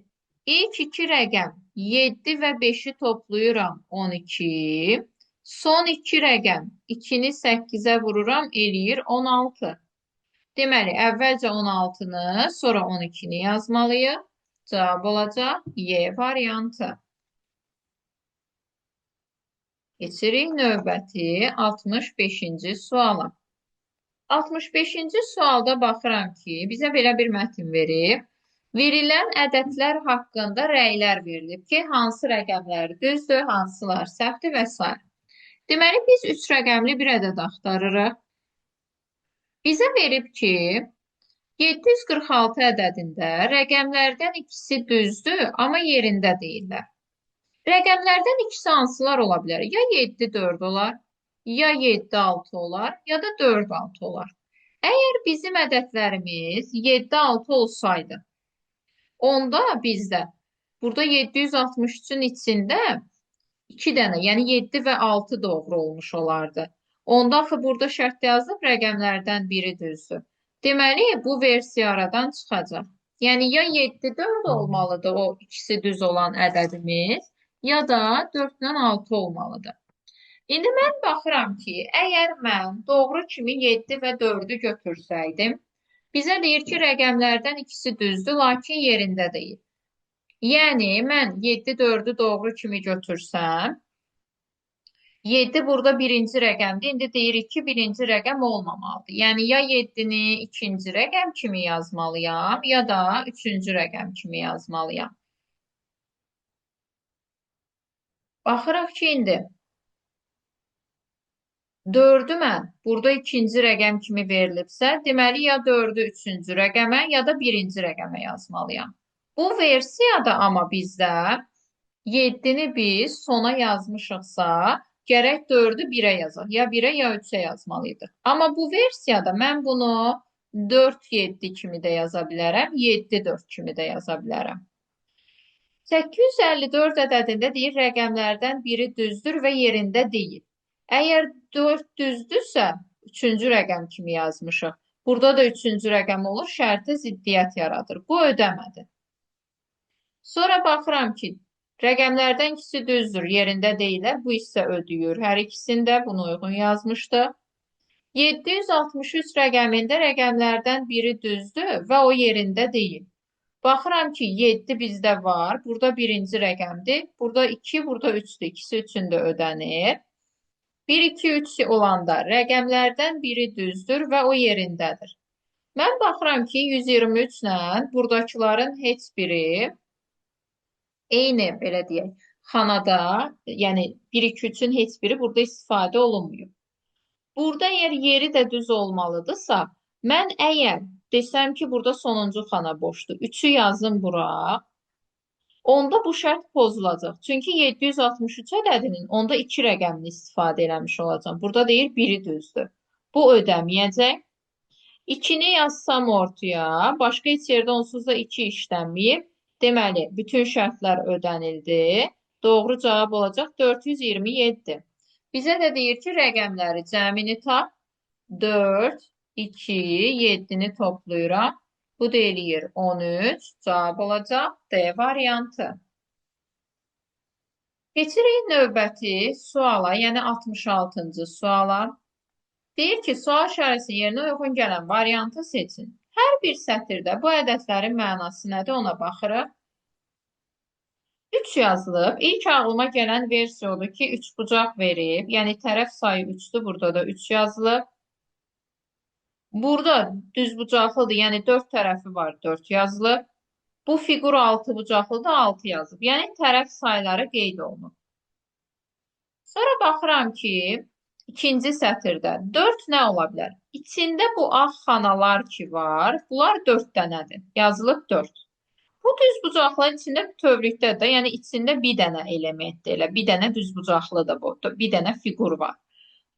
ilk 2 rəqəm 7 və 5-i toplayıram 12. Son 2 rəqəm 2-ni 8-ə vururam eləyir 16. Deməli, əvvəlcə 16-nı, sonra 12-ni yazmalıyıq. Cavab olacaq Y variantı. Keçirik növbəti 65-ci suala. 65-ci sualda baxıram ki, bizə belə bir mətin verib. Verilən ədədlər haqqında rəylər verilib ki, hansı rəqəmlər düzdür, hansılar səhvdir və s. Deməli, biz 3 rəqəmli bir ədəd axtarırıq. Bizə verib ki, 746 ədədində rəqəmlərdən ikisi düzdür, amma yerində deyirlər. Rəqəmlərdən ikisi hansılar ola bilər? Ya 7-4 olar, ya 7-6 olar, ya da 4-6 olar. Əgər bizim ədədlərimiz 7-6 olsaydı, onda bizdə burada 763-ün içində 2 dənə, yəni 7 və 6 doğru olmuş olardı. Onda axı burada şərt yazılıb rəqəmlərdən biri düzdür. Deməli, bu versiya aradan çıxacaq. Yəni, ya 7-4 olmalıdır o ikisi düz olan ədədimiz, ya da 4-dən 6 olmalıdır. İndi mən baxıram ki, əgər mən doğru kimi 7 və 4-ü götürsəydim, bizə deyir ki, rəqəmlərdən ikisi düzdür, lakin yerində deyil. Yəni, mən 7-4-ü doğru kimi götürsəm, 7 burada birinci rəqəmdir. İndi deyirik ki, birinci rəqəm olmamalıdır. Yəni, ya 7-ni ikinci rəqəm kimi yazmalıyam, ya da üçüncü rəqəm kimi yazmalıyam. Baxırıq ki, indi 4-ü mən burada ikinci rəqəm kimi verilibsə, deməli, ya 4-ü üçüncü rəqəmə, ya da birinci rəqəmə yazmalıyam. Bu versiyada amma bizdə 7-ni biz sona yazmışıqsa, gərək 4-ü 1-ə yazaq. Ya 1-ə, ya 3-ə yazmalıydıq. Amma bu versiyada mən bunu 4-7 kimi də yaza bilərəm, 7-4 kimi də yaza bilərəm. 854 ədədində deyir, rəqəmlərdən biri düzdür və yerində deyil. Əgər 4 düzdürsə, 3-cü rəqəm kimi yazmışıq. Burada da 3-cü rəqəm olur, şərti ziddiyyət yaradır. Bu ödəmədi. Sonra baxıram ki, rəqəmlərdən ikisi düzdür, yerində deyilər. Bu isə ödəyir. Hər ikisində bunu uyğun yazmışdı. 763 rəqəmində rəqəmlərdən biri düzdür və o yerində deyil. Baxıram ki, 7 bizdə var. Burada birinci rəqəmdir. Burada 2, burada 3-dür. İkisi üçün də ödənir. 1, 2, 3 olanda rəqəmlərdən biri düzdür və o yerindədir. Mən baxıram ki, 123 ilə buradakıların heç biri eyni, belə deyək, xanada, yəni 1-2-3-ün heç biri burada istifadə olunmuyor. Burada əgər yeri də düz olmalıdırsa, mən əgər desəm ki, burada sonuncu xana boşdur, 3-ü yazım bura, onda bu şərt pozulacaq. Çünki 763 ədədinin onda 2 rəqəmini istifadə eləmiş olacam. Burada deyir, biri düzdür. Bu ödəməyəcək. 2-ni yazsam ortaya, başqa heç yerdə onsuz da 2 işlənməyib. Deməli, bütün şərtlər ödənildi. Doğru cavab olacaq 427. Bizə də deyir ki, rəqəmləri cəmini tap. 4, 2, 7-ni toplayıram. Bu da eləyir 13. Cavab olacaq D variantı. Keçirik növbəti suala, yəni 66-cı suala. Deyir ki, sual işarəsinin yerinə uyğun gələn variantı seçin. Hər bir sətirdə bu ədədlərin mənası nədir, ona baxırıq. 3 yazılıb. İlk ağlıma gələn versiya odur ki, 3 bucaq verib. Yəni, tərəf sayı 3-dür. Burada da 3 yazılıb. Burada düz bucaqlıdır. Yəni, 4 tərəfi var. 4 yazılıb. Bu fiqur 6 bucaqlıdır. 6 yazılıb. Yəni, tərəf sayıları qeyd olunub. Sonra baxıram ki, İkinci sətirdə 4 nə ola bilər? İçində bu ağ xanalar ki var, bunlar 4 dənədir. Yazılıb 4. Bu düzbucaqlar içində bütövlükdə də, yəni içində bir dənə elementdir, elə bir dənə düzbucaqlıdır bu. Bir dənə fiqur var.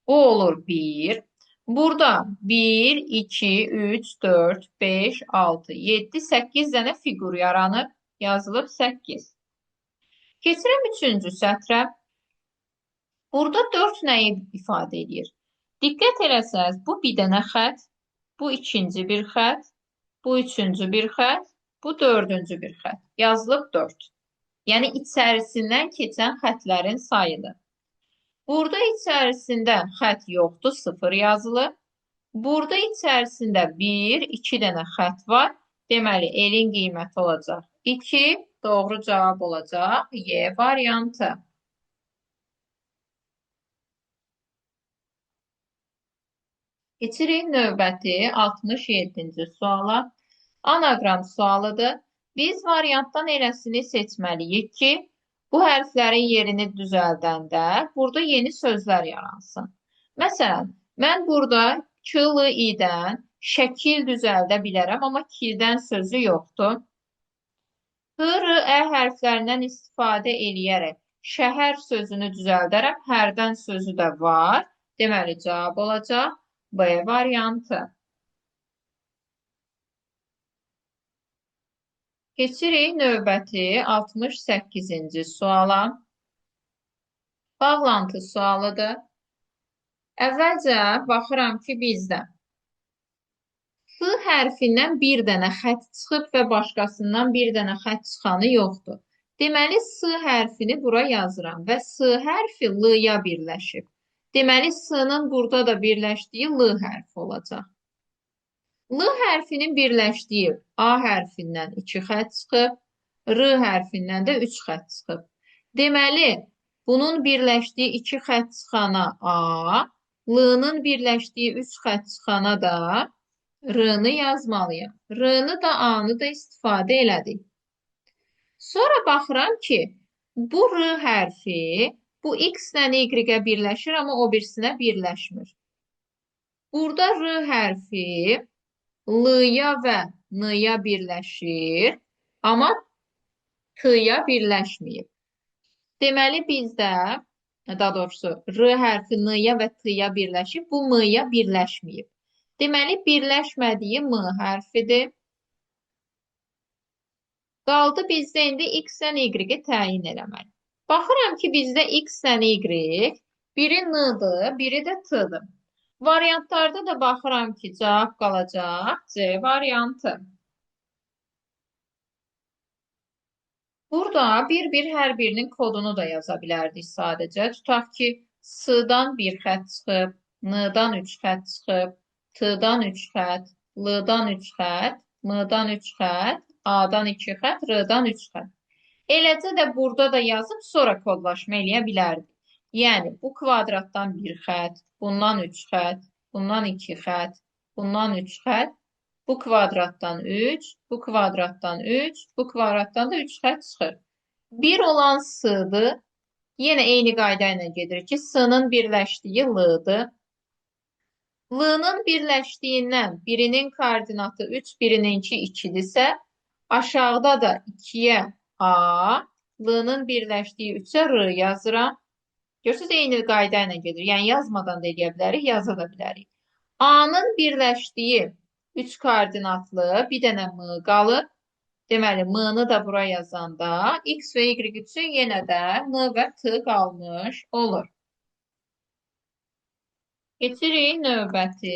O olur 1. Burada 1, 2, 3, 4, 5, 6, 7, 8 dənə fiqur yaranıb, yazılıb 8. Keçirəm 3-cü sətrə. Burada 4 nəyi ifadə edir? Diqqət eləsəz, bu bir dənə xət, bu ikinci bir xət, bu üçüncü bir xət, bu dördüncü bir xət. Yazılıb 4. Yəni içərisindən keçən xətlərin sayıdır. Burada içərisində xət yoxdur, 0 yazılıb. Burada içərisində 1, 2 dənə xət var. Deməli, elin qiyməti olacaq 2, doğru cavab olacaq Y variantı. Keçirik növbəti 67-ci suala. Anaqram sualıdır. Biz variantdan eləsini seçməliyik ki, bu hərflərin yerini düzəldəndə burada yeni sözlər yaransın. Məsələn, mən burada k-l-i-dən şəkil düzəldə bilərəm, amma kildən sözü yoxdur. H-r-ə hərflərindən istifadə eləyərək şəhər sözünü düzəldərəm, hərdən sözü də var. Deməli, cavab olacaq B variantı. Keçirik növbəti 68-ci suala. Bağlantı sualıdır. Əvvəlcə baxıram ki, bizdə S hərfindən bir dənə xət çıxıb və başqasından bir dənə xət çıxanı yoxdur. Deməli, S hərfini bura yazıram və S hərfi L-ya birləşib. Deməli, S-nın burada da birləşdiyi L hərfi olacaq. L hərfinin birləşdiyi A hərfindən 2 xət çıxıb, R hərfindən də 3 xət çıxıb. Deməli, bunun birləşdiyi 2 xət çıxana A, L-nın birləşdiyi 3 xət çıxana da R-nı yazmalıyam. R-nı da A-nı da istifadə elədik. Sonra baxıram ki, bu R hərfi bu X ilə Y-ə birləşir, amma o birisinə birləşmir. Burada R hərfi L-ya və N-ya birləşir, amma T-ya birləşməyib. Deməli, bizdə, daha doğrusu, R hərfi N-ya və T-ya birləşib, bu M-ya birləşməyib. Deməli, birləşmədiyi M hərfidir. Qaldı bizdə indi X ilə Y-i təyin eləmək. Baxıram ki, bizdə X ilə Y, biri N-dır, biri də T-dır. Variantlarda da baxıram ki, cavab qalacaq C variantı. Burada bir-bir hər birinin kodunu da yaza bilərdik sadəcə. Tutaq ki, S-dan 1 xət çıxıb, N-dan 3 xət çıxıb, T-dan 3 xət, L-dan 3 xət, M-dan 3 xət, A-dan 2 xət, R-dan 3 xət. Eləcə də burada da yazıb sonra kodlaşma eləyə bilərdik. Yəni, bu kvadratdan 1 xət, bundan 3 xət, bundan 2 xət, bundan 3 xət, bu kvadratdan 3, bu kvadratdan 3, bu kvadratdan da 3 xət çıxır. 1 olan S-dır. Yenə eyni qayda ilə gedir ki, S-nın birləşdiyi L-dır. L-nın birləşdiyindən birinin koordinatı 3, birininki 2-dirsə, aşağıda da 2-yə A, L-nın birləşdiyi 3-ə R yazıram. Görürsünüz, eyni qayda ilə gedir. Yəni, yazmadan da eləyə bilərik, yaza da bilərik. A-nın birləşdiyi 3 koordinatlı bir dənə M qalıb. Deməli, M-nı da bura yazanda X və Y üçün yenə də N və T qalmış olur. Keçirik növbəti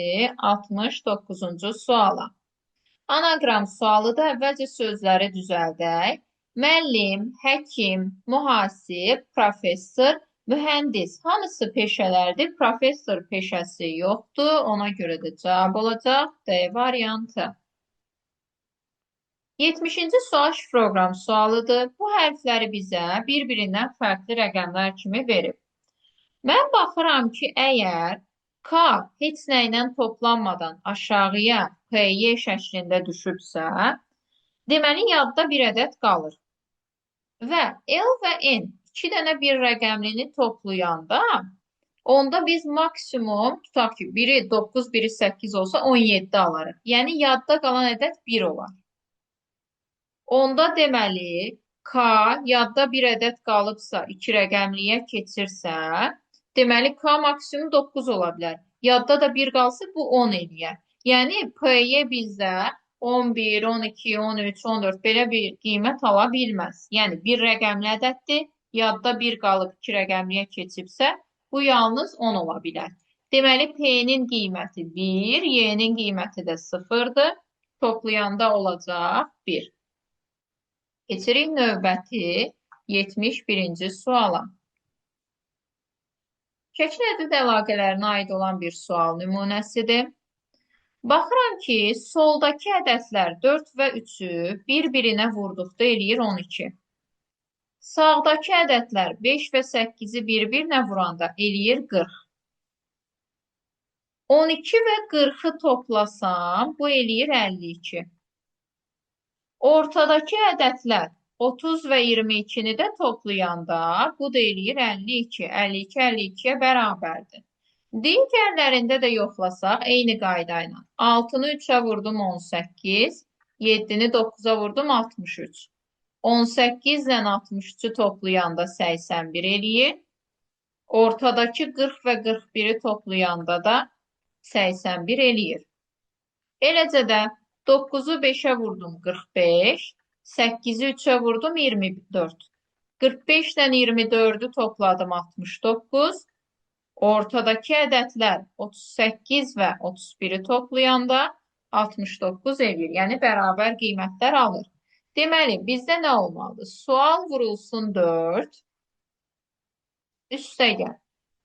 69-cu suala. Anaqram sualıda əvvəlcə sözləri düzəldək. Müəllim, həkim, mühasib, professor, mühəndis. Hamısı peşələrdir. Professor peşəsi yoxdur. Ona görə də cavab olacaq D variantı. 70-ci sual şifroqram sualıdır. Bu hərfləri bizə bir-birindən fərqli rəqəmlər kimi verib. Mən baxıram ki, əgər K heç nə ilə toplanmadan aşağıya PY şəklində düşübsə, deməli, yadda bir ədəd qalır. Və L və N 2 dənə bir rəqəmlini toplayanda, onda biz maksimum, tutaq ki, biri 9, biri 8 olsa 17 alarıq. Yəni, yadda qalan ədəd 1 olar. Onda deməli, K yadda bir ədəd qalıbsa, 2 rəqəmliyə keçirsə, deməli K maksimum 9 ola bilər. Yadda da 1 qalsa bu 10 eləyər. Yəni P-yə bizdə 11, 12, 13, 14 belə bir qiymət ala bilməz. Yəni bir rəqəmli ədəddir. Yadda 1 qalıb 2 rəqəmliyə keçibsə, bu yalnız 10 ola bilər. Deməli P-nin qiyməti 1, Y-nin qiyməti də 0-dır. Toplayanda olacaq 1. Keçirik növbəti 71-ci suala. Şəkil ədəd əlaqələrinə aid olan bir sual nümunəsidir. Baxıram ki, soldakı ədədlər 4 və 3-ü bir-birinə vurduqda eləyir 12. Sağdakı ədədlər 5 və 8-i bir-birinə vuranda eləyir 40. 12 və 40-ı toplasam, bu eləyir 52. Ortadakı ədədlər 30 və 22-ni də toplayanda bu da eləyir 52. 52, 52-yə bərabərdir. Digərlərində də yoxlasaq, eyni qayda ilə. 6-nı 3-ə vurdum 18, 7-ni 9-a vurdum 63. 18 ilə 63-ü toplayanda 81 eləyir. Ortadakı 40 və 41-i toplayanda da 81 eləyir. Eləcə də 9-u 5-ə vurdum 45, 8-i 3-ə vurdum 24. 45 ilə 24-ü topladım 69. Ortadakı ədədlər 38 və 31-i toplayanda 69 eləyir. Yəni bərabər qiymətlər alır. Deməli, bizdə nə olmalıdır? Sual vurulsun 4. Üstəgəl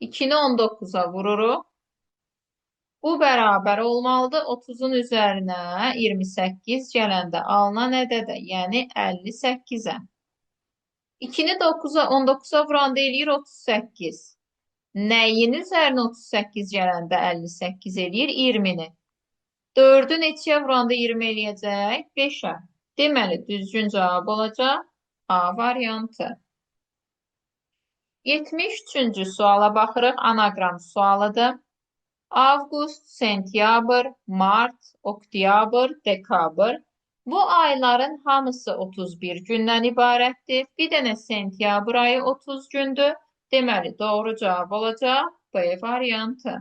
2-ni 19-a vururuq. Bu bərabər olmalıdır. 30-un üzərinə 28 gələndə alınan ədədə, yəni 58-ə. 2-ni 19-a vuranda eləyir 38. Nəyin üzərinə 38 gələndə 58 eləyir? 20-ni. 4-ü neçəyə vuranda 20 eləyəcək? 5-ə. Deməli, düzgün cavab olacaq A variantı. 73-cü suala baxırıq. Anagram sualıdır. Avqust, sentyabr, mart, oktyabr, dekabr. Bu ayların hamısı 31 gündən ibarətdir. Bir dənə sentyabr ayı 30 gündür. Deməli, doğru cavab olacaq B variantı.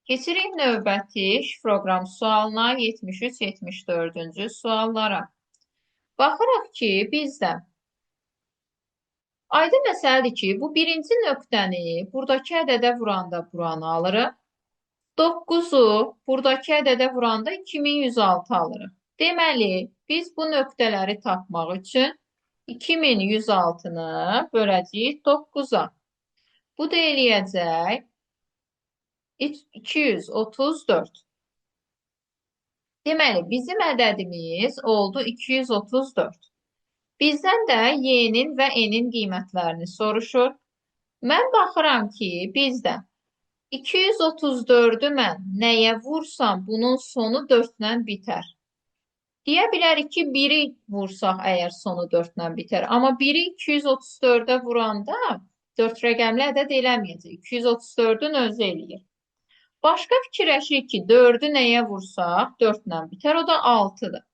Keçirik növbəti şifroqram sualına 73-74-cü suallara. Baxırıq ki, bizdə aydın məsələdir ki, bu birinci nöqtəni buradakı ədədə vuranda buranı alırıq. 9-u buradakı ədədə vuranda 2106 alırıq. Deməli, biz bu nöqtələri tapmaq üçün 2106-nı böləcəyik 9-a. Bu da eləyəcək 234. Deməli, bizim ədədimiz oldu 234. Bizdən də Y-nin və N-in qiymətlərini soruşur. Mən baxıram ki, bizdə 234-ü mən nəyə vursam, bunun sonu 4-lə bitər. Deyə bilərik ki, 1-i vursaq əgər sonu 4-lə bitər. Amma 1-i 234-ə vuranda 4 rəqəmli ədəd eləməyəcək. 234-ün özü eləyir. Başqa fikirləşirik ki, 4-ü nəyə vursaq 4-lə bitər, o da 6-dır.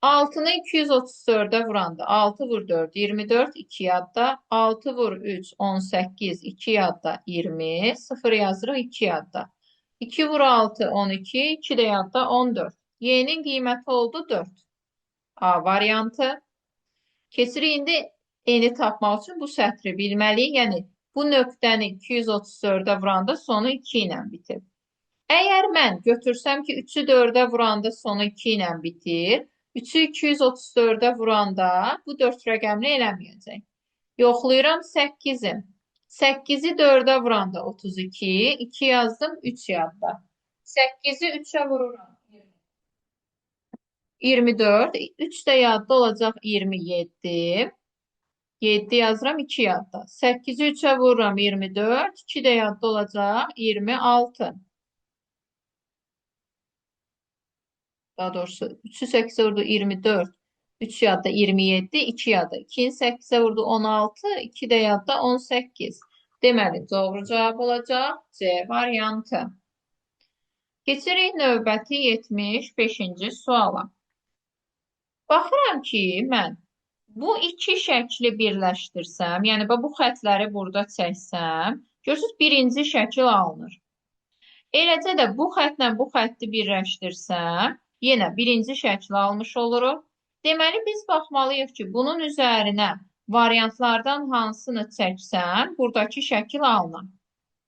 6-nı 234-ə vuranda 6 vur 4, 24, 2 yadda, 6 vur 3, 18, 2 yadda, 20, 0 yazırıq 2 yadda. 2 vur 6, 12, 2 də yadda 14. Y-nin qiyməti oldu 4. A variantı. Keçirik indi N-i tapmaq üçün bu sətri bilməliyik. Yəni, bu nöqtəni 234-ə vuranda sonu 2 ilə bitir. Əgər mən götürsəm ki, 3-ü 4-ə vuranda sonu 2 ilə bitir, 3-ü 234-ə vuranda bu 4 rəqəmli eləməyəcək. Yoxlayıram 8-i. 8-i 4-ə vuranda 32, 2 yazdım, 3 yadda. 8-i 3-ə vururam. 24, 3 də yadda olacaq 27. 7 yazıram, 2 yadda. 8-i 3-ə vururam 24, 2 də yadda olacaq 26. Daha doğrusu 3'ü 8'e vurdu 24. 3 yadda 27, 2 yadda. 2'yi 8'e vurdu 16, 2 de yadda 18. Deməli, doğru cavab olacaq C variantı... Keçirik növbəti 75-ci suala. Baxıram ki, mən bu iki şəkli birləşdirsəm, yəni bu xətləri burada çəksəm, görürsünüz, birinci şəkil alınır. Eləcə də bu xətlə bu xətti birləşdirsəm, yenə birinci şəkli almış oluruq. Deməli, biz baxmalıyıq ki, bunun üzərinə variantlardan hansını çəksəm, buradakı şəkil alınır.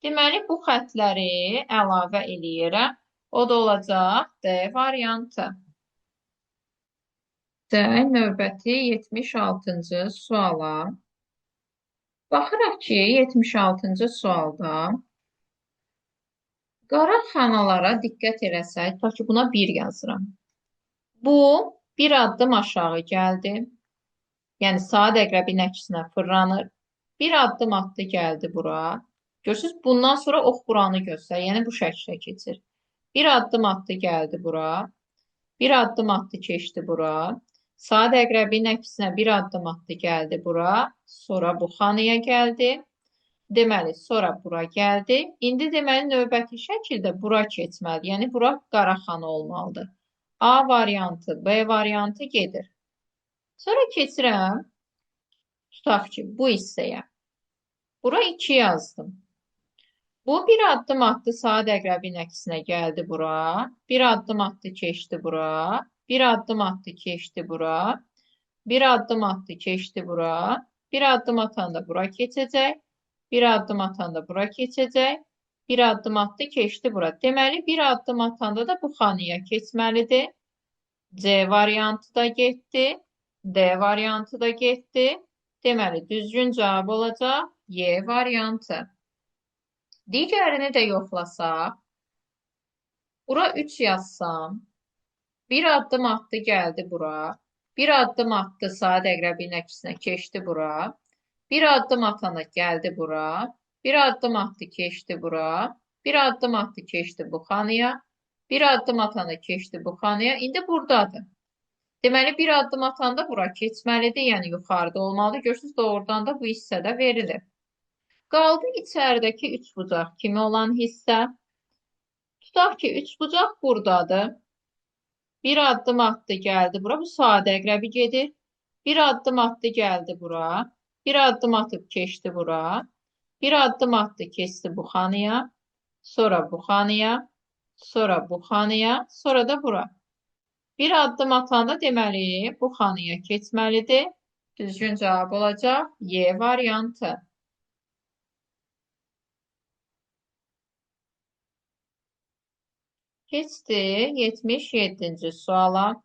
Deməli, bu xətləri əlavə eləyirəm. O da olacaq D variantı. D növbəti 76-cı suala. Baxırıq ki, 76-cı sualda qara xanalara diqqət eləsək, ta ki buna 1 yazıram. Bu bir addım aşağı gəldi. Yəni saat əqrəbin əksinə fırlanır. Bir addım atdı gəldi bura. Görürsünüz, bundan sonra ox buranı göstərir. Yəni bu şəklə keçir. Bir addım atdı gəldi bura. Bir addım atdı keçdi bura. Saat əqrəbin əksinə bir addım atdı gəldi bura. Sonra bu xanaya gəldi. Deməli, sonra bura gəldi. İndi deməli növbəti şəkildə bura keçməli. Yəni bura Qaraxana olmalıdır. A variantı, B variantı gedir. Sonra keçirəm. Tutaq ki, bu hissəyə. Bura 2 yazdım. Bu bir addım attı, saat əqrəbin əksinə gəldi bura. Bir addım attı, keçdi bura. Bir addım attı, keçdi bura. Bir addım attı, keçdi bura. Bir addım atanda bura keçəcək. Bir addım atanda bura keçəcək. Bir addım atdı, keçdi bura. Deməli, bir addım atanda da bu xanaya keçməlidir. C variantı da getdi. D variantı da getdi. Deməli, düzgün cavab olacaq Y variantı. Digərini də yoxlasaq, bura 3 yazsam, bir addım atdı, gəldi bura. Bir addım atdı, saat əqrəbin əksinə keçdi bura. Bir addım atana gəldi bura. Bir addım atdı, keçdi bura. Bir addım atdı, keçdi bu xanaya. Bir addım atana keçdi bu xanaya. İndi buradadır. Deməli, bir addım atanda bura keçməlidir, yəni yuxarıda olmalıdır. Görürsünüz, doğrudan da bu hissədə verilir. Qaldı içəridəki üçbucaq kimi olan hissə. Tutaq ki, üçbucaq buradadır. Bir addım atdı, gəldi bura. Bu saat əqrəbi gedir. Bir addım atdı, gəldi bura. Bir addım atıb keçdi bura. Bir addım atdı, keçdi bu xanaya. Sonra bu xanaya. Sonra bu xanaya. Sonra da bura. Bir addım atanda deməli, bu xanaya keçməlidir. Düzgün cavab olacaq Y variantı. Keçdi 77-ci suala.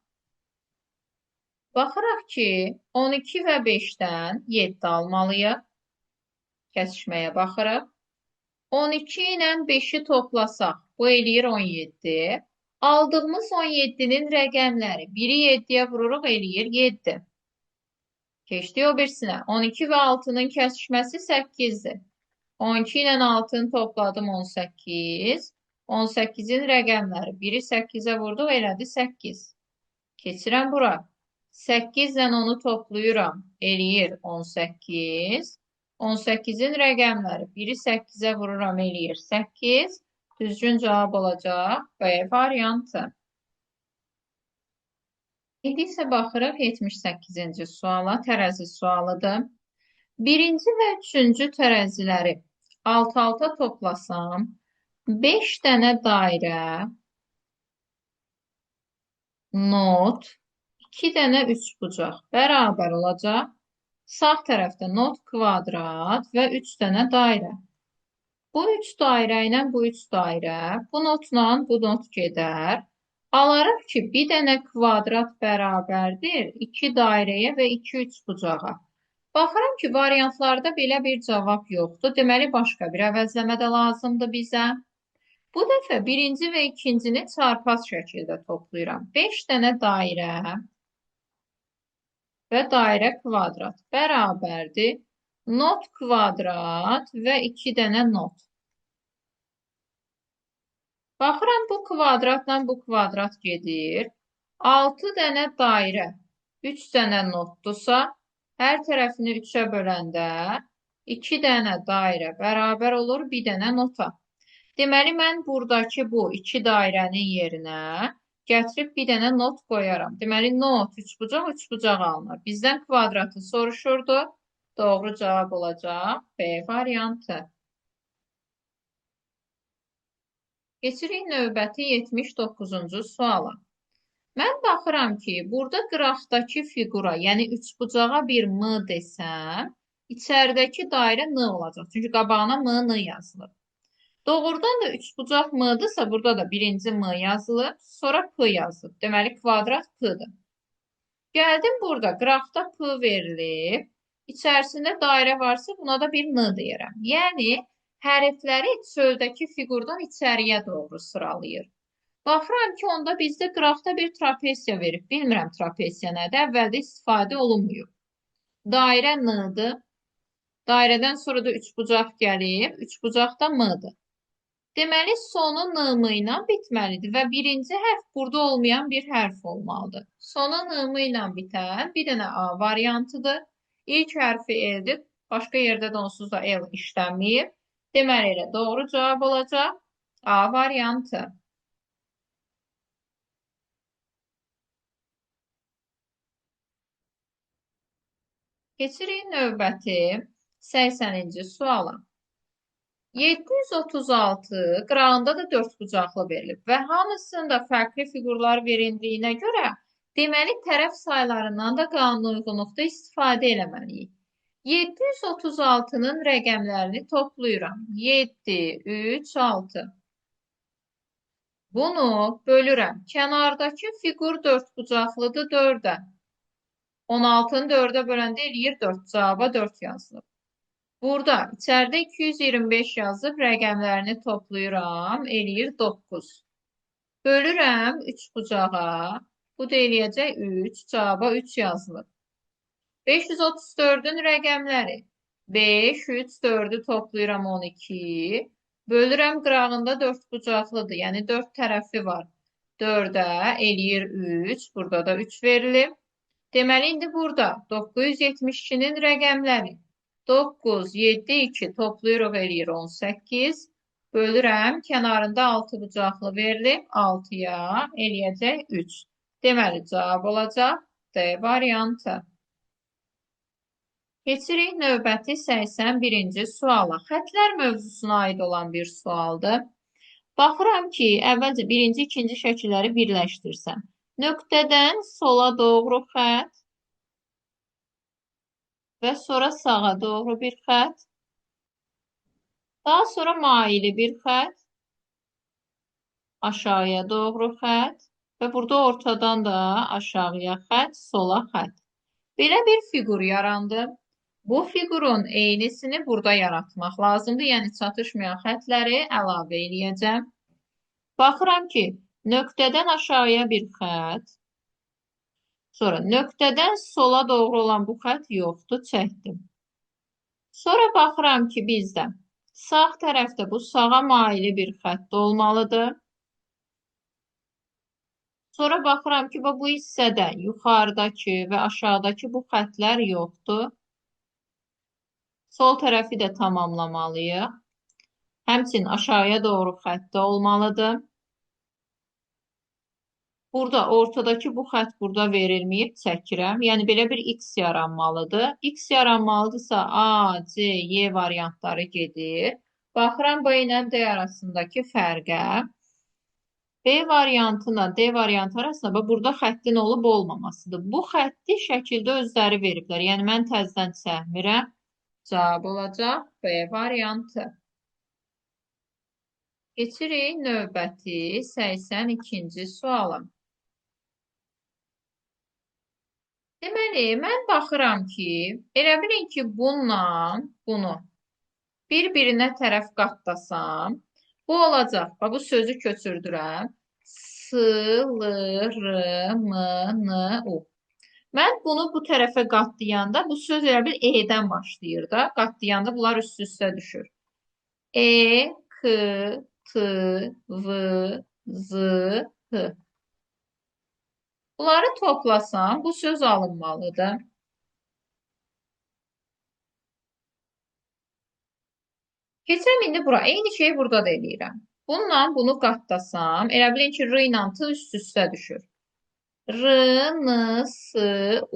Baxıraq ki, 12 və 5-dən 7 almalıyıq. Kəsişməyə baxırıq. 12 ilə 5-i toplasaq, bu eləyir 17. Aldığımız 17-nin rəqəmləri 1-i 7-yə vururuq, eləyir 7. Keçdik o birisinə. 12 və 6-nın kəsişməsi 8-dir. 12 ilə 6-nı topladım 18. 18-in rəqəmləri 1-i 8-ə vurduq, elədi 8. Keçirəm bura. 8 ilə onu toplayıram, eləyir 18. 18-in rəqəmləri 1-i 8-ə vururam, eləyir 8. Düzgün cavab olacaq B variantı. İndi isə baxırıq 78-ci suala, tərəzi sualıdır. Birinci və üçüncü tərəziləri alt-alta toplasam, 5 dənə dairə, not, 2 dənə üçbucaq bərabər olacaq. Sağ tərəfdə not kvadrat və 3 dənə dairə. Bu 3 dairə ilə bu 3 dairə, bu notla bu not gedər. Alarıq ki, bir dənə kvadrat bərabərdir 2 dairəyə və 2 üçbucağa. Baxıram ki, variantlarda belə bir cavab yoxdur. Deməli, başqa bir əvəzləmə də lazımdır bizə. Bu dəfə birinci və ikincini çarpaz şəkildə toplayıram. 5 dənə dairə və dairə kvadrat bərabərdir. Not kvadrat və 2 dənə not. Baxıram, bu kvadratla bu kvadrat gedir. 6 dənə dairə 3 dənə notdursa, hər tərəfini 3-ə böləndə 2 dənə dairə bərabər olur 1 dənə nota. Deməli, mən buradakı bu 2 dairənin yerinə Gətirib bir dənə not qoyaram. Deməli, not üç bucaq alınır. Bizdən kvadratı soruşurdu. Doğru cavab olacaq B variantı. Keçirik növbəti 79-cu suala. Mən baxıram ki, burada qıraqdakı fiqura, yəni üçbucağa bir M desəm, içəridəki dairə N olacaq. Çünki qabağına M, N yazılır. Doğrudan da üçbucaq M-dırsa, burada da birinci M yazılıb, sonra P yazılıb. Deməli, kvadrat P-dır. Gəldim burada, qıraqda P verilib. İçərisində dairə varsa, buna da bir N deyirəm. Yəni, hərfləri çöldəki fiqurdan içəriyə doğru sıralayır. Baxıram ki, onda bizdə qıraqda bir trapesiya verib. Bilmirəm trapesiya nədir, əvvəldə istifadə olunmuyor. Dairə N-dır. Dairədən sonra da üçbucaq gəlib. Üçbucaq da M-dır. Deməli, sonu N-mı ilə bitməlidir və birinci hərf burada olmayan bir hərf olmalıdır. Sonu N-mı ilə bitən bir dənə A variantıdır. İlk hərfi L-dir. Başqa yerdə də onsuz da L işlənməyib. Deməli, elə doğru cavab olacaq A variantı. Keçirik növbəti 80-ci suala. 736 qırağında da dördbucaqlı verilib və hamısında fərqli fiqurlar verildiyinə görə deməli tərəf saylarından da qanunauyğunluqda istifadə eləməliyik. 736-nın rəqəmlərini toplayıram. 7, 3, 6. Bunu bölürəm. Kənardakı fiqur dördbucaqlıdır 4-ə. 16-nı 4-ə böləndə eləyir 4. Cavaba 4 yazılıb. Burada içəridə 225 yazıb rəqəmlərini toplayıram. Eləyir 9. Bölürəm 3 bucağa. Bu da eləyəcək 3. Cavaba 3 yazılır. 534-ün rəqəmləri. 5, 3, 4-ü toplayıram 12. Bölürəm qırağında 4 bucaqlıdır. Yəni 4 tərəfi var. 4-ə eləyir 3. Burada da 3 verilib. Deməli, indi burada 972-nin rəqəmləri. 9, 7, 2 toplayırıq eləyir 18. Bölürəm, kənarında 6 bucaqlı verilib 6-ya eləyəcək 3. Deməli, cavab olacaq D variantı. Keçirik növbəti 81-ci suala. Xətlər mövzusuna aid olan bir sualdır. Baxıram ki, əvvəlcə birinci, ikinci şəkilləri birləşdirsəm. Nöqtədən sola doğru xət və sonra sağa doğru bir xət. Daha sonra maili bir xət. Aşağıya doğru xət. Və burada ortadan da aşağıya xət, sola xət. Belə bir fiqur yarandı. Bu fiqurun eynisini burada yaratmaq lazımdır. Yəni, çatışmayan xətləri əlavə eləyəcəm. Baxıram ki, nöqtədən aşağıya bir xət. Sonra nöqtədən sola doğru olan bu xət yoxdur, çəkdim. Sonra baxıram ki, bizdə sağ tərəfdə bu sağa maili bir xətt olmalıdır. Sonra baxıram ki, bu hissədə yuxarıdakı və aşağıdakı bu xətlər yoxdur. Sol tərəfi də tamamlamalıyıq. Həmçinin aşağıya doğru xətt də olmalıdır. Burada ortadakı bu xət burada verilməyib, çəkirəm. Yəni, belə bir X yaranmalıdır. X yaranmalıdırsa A, C, Y variantları gedir. Baxıram B ilə D arasındakı fərqə. B variantına D variantı arasında burada xəttin olub olmamasıdır. Bu xətti şəkildə özləri veriblər. Yəni, mən təzdən çəkmirəm. Cavab olacaq B variantı. Keçirik növbəti 82-ci suala. Deməli, mən baxıram ki, elə bilin ki, bununla bunu bir-birinə tərəf qatlasam, bu olacaq. Bu sözü köçürdürəm. S, L, R, M, N, U. Mən bunu bu tərəfə qatlayanda, bu söz elə bil E-dən başlayır da. Qatlayanda bunlar üst-üstə düşür. E, K, T, V, Z, H. Bunları toplasam, bu söz alınmalıdır. Keçəm indi bura. Eyni şeyi burada da eləyirəm. Bununla bunu qatlasam, elə bilin ki, r ilə t üst-üstə düşür. R, n, s,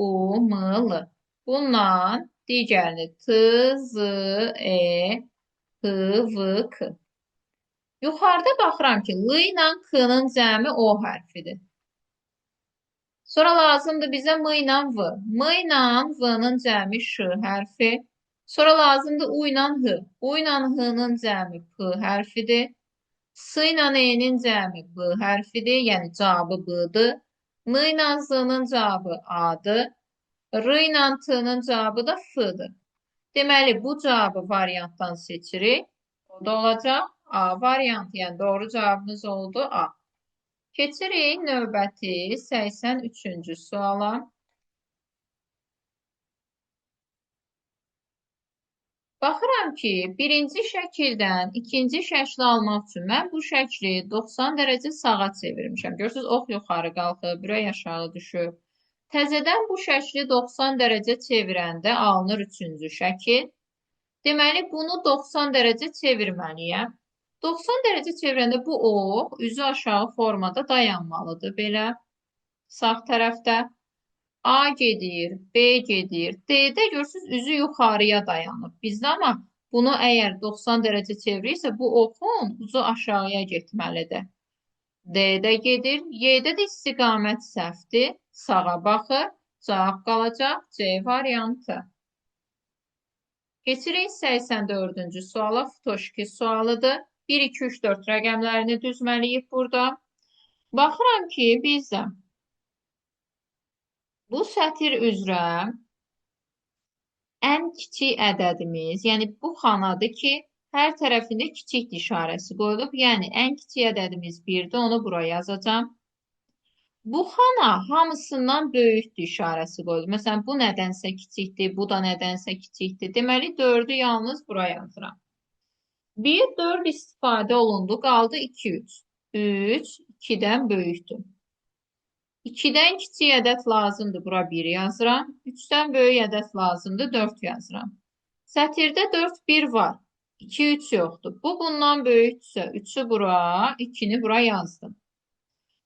u, m, l. Bununla digərini t, z, e, h, v, k. Yuxarıda baxıram ki, l ilə k-nın cəmi o hərfidir. Sonra lazımdır bizə m ilə v. M ilə v-nın cəmi ş hərfi. Sonra lazımdır u ilə h. U ilə h-nın cəmi p hərfidir. S ilə e-nin cəmi b hərfidir. Yəni cavabı b-dır. N ilə z-nın cavabı a-dır. R ilə t-nın cavabı da f-dır. Deməli, bu cavabı variantdan seçirik. O da olacaq A variantı. Yəni doğru cavabımız oldu A. Keçirik növbəti 83-cü suala. Baxıram ki, birinci şəkildən ikinci şəkli almaq üçün mən bu şəkli 90 dərəcə sağa çevirmişəm. Görürsünüz, ox yuxarı qalxıb, ürək aşağı düşüb. Təzədən bu şəkli 90 dərəcə çevirəndə alınır üçüncü şəkil. Deməli, bunu 90 dərəcə çevirməliyəm. 90 dərəcə çevirəndə bu ox üzü aşağı formada dayanmalıdır. Belə sağ tərəfdə A gedir, B gedir. D-də görürsünüz üzü yuxarıya dayanıb. Bizdə amma bunu əgər 90 dərəcə çevirirsə bu oxun ucu aşağıya getməlidir. D-də gedir. Y-də də istiqamət səhvdir. Sağa baxır. Cavab qalacaq C variantı. Keçirik 84-cü suala. Futoşki sualıdır. 1, 2, 3, 4 rəqəmlərini düzməliyik burada. Baxıram ki, bizdə bu sətir üzrə ən kiçik ədədimiz, yəni bu xanadır ki, hər tərəfində kiçik işarəsi qoyulub. Yəni, ən kiçik ədədimiz 1-dir, onu bura yazacağım. Bu xana hamısından böyükdür işarəsi qoyulub. Məsələn, bu nədənsə kiçikdir, bu da nədənsə kiçikdir. Deməli, 4-ü yalnız bura yazıram. 1, 4 istifadə olundu, qaldı 2, 3. 3, 2-dən böyükdür. 2-dən kiçik ədəd lazımdır, bura 1 yazıram. 3-dən böyük ədəd lazımdır, 4 yazıram. Sətirdə 4, 1 var. 2, 3 yoxdur. Bu, bundan böyükdürsə 3-ü bura, 2-ni bura yazdım.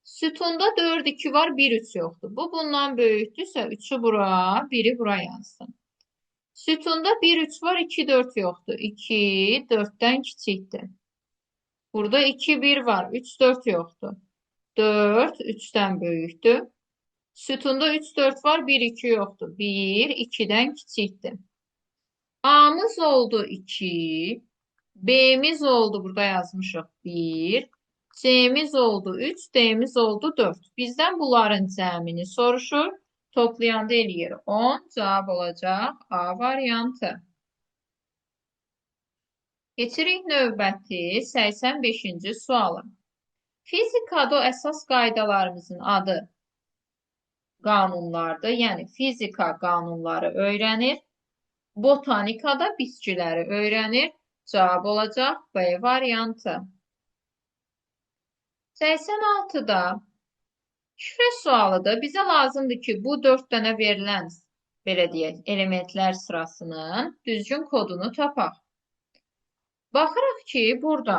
Sütunda 4, 2 var, 1, 3 yoxdur. Bu, bundan böyükdürsə 3-ü bura, 1-i bura yazdım. Sütunda 1, 3 var, 2, 4 yoxdur. 2, 4-dən kiçikdir. Burada 2, 1 var, 3, 4 yoxdur. 4, 3-dən böyükdür. Sütunda 3, 4 var, 1, 2 yoxdur. 1, 2-dən kiçikdir. A'mız oldu 2, B'miz oldu, burada yazmışıq 1, C'miz oldu 3, D'miz oldu 4. Bizdən bunların cəmini soruşur. Toplayanda eləyir 10. Cavab olacaq A variantı. Keçirik növbəti 85-ci suala. Fizikada əsas qaydalarımızın adı qanunlardır. Yəni, fizika qanunları öyrənir. Botanikada bitkiləri öyrənir. Cavab olacaq B variantı. 86-da şifrə sualıdır. Bizə lazımdır ki, bu 4 dənə verilən, belə deyək, elementlər sırasının düzgün kodunu tapaq. Baxırıq ki, burada,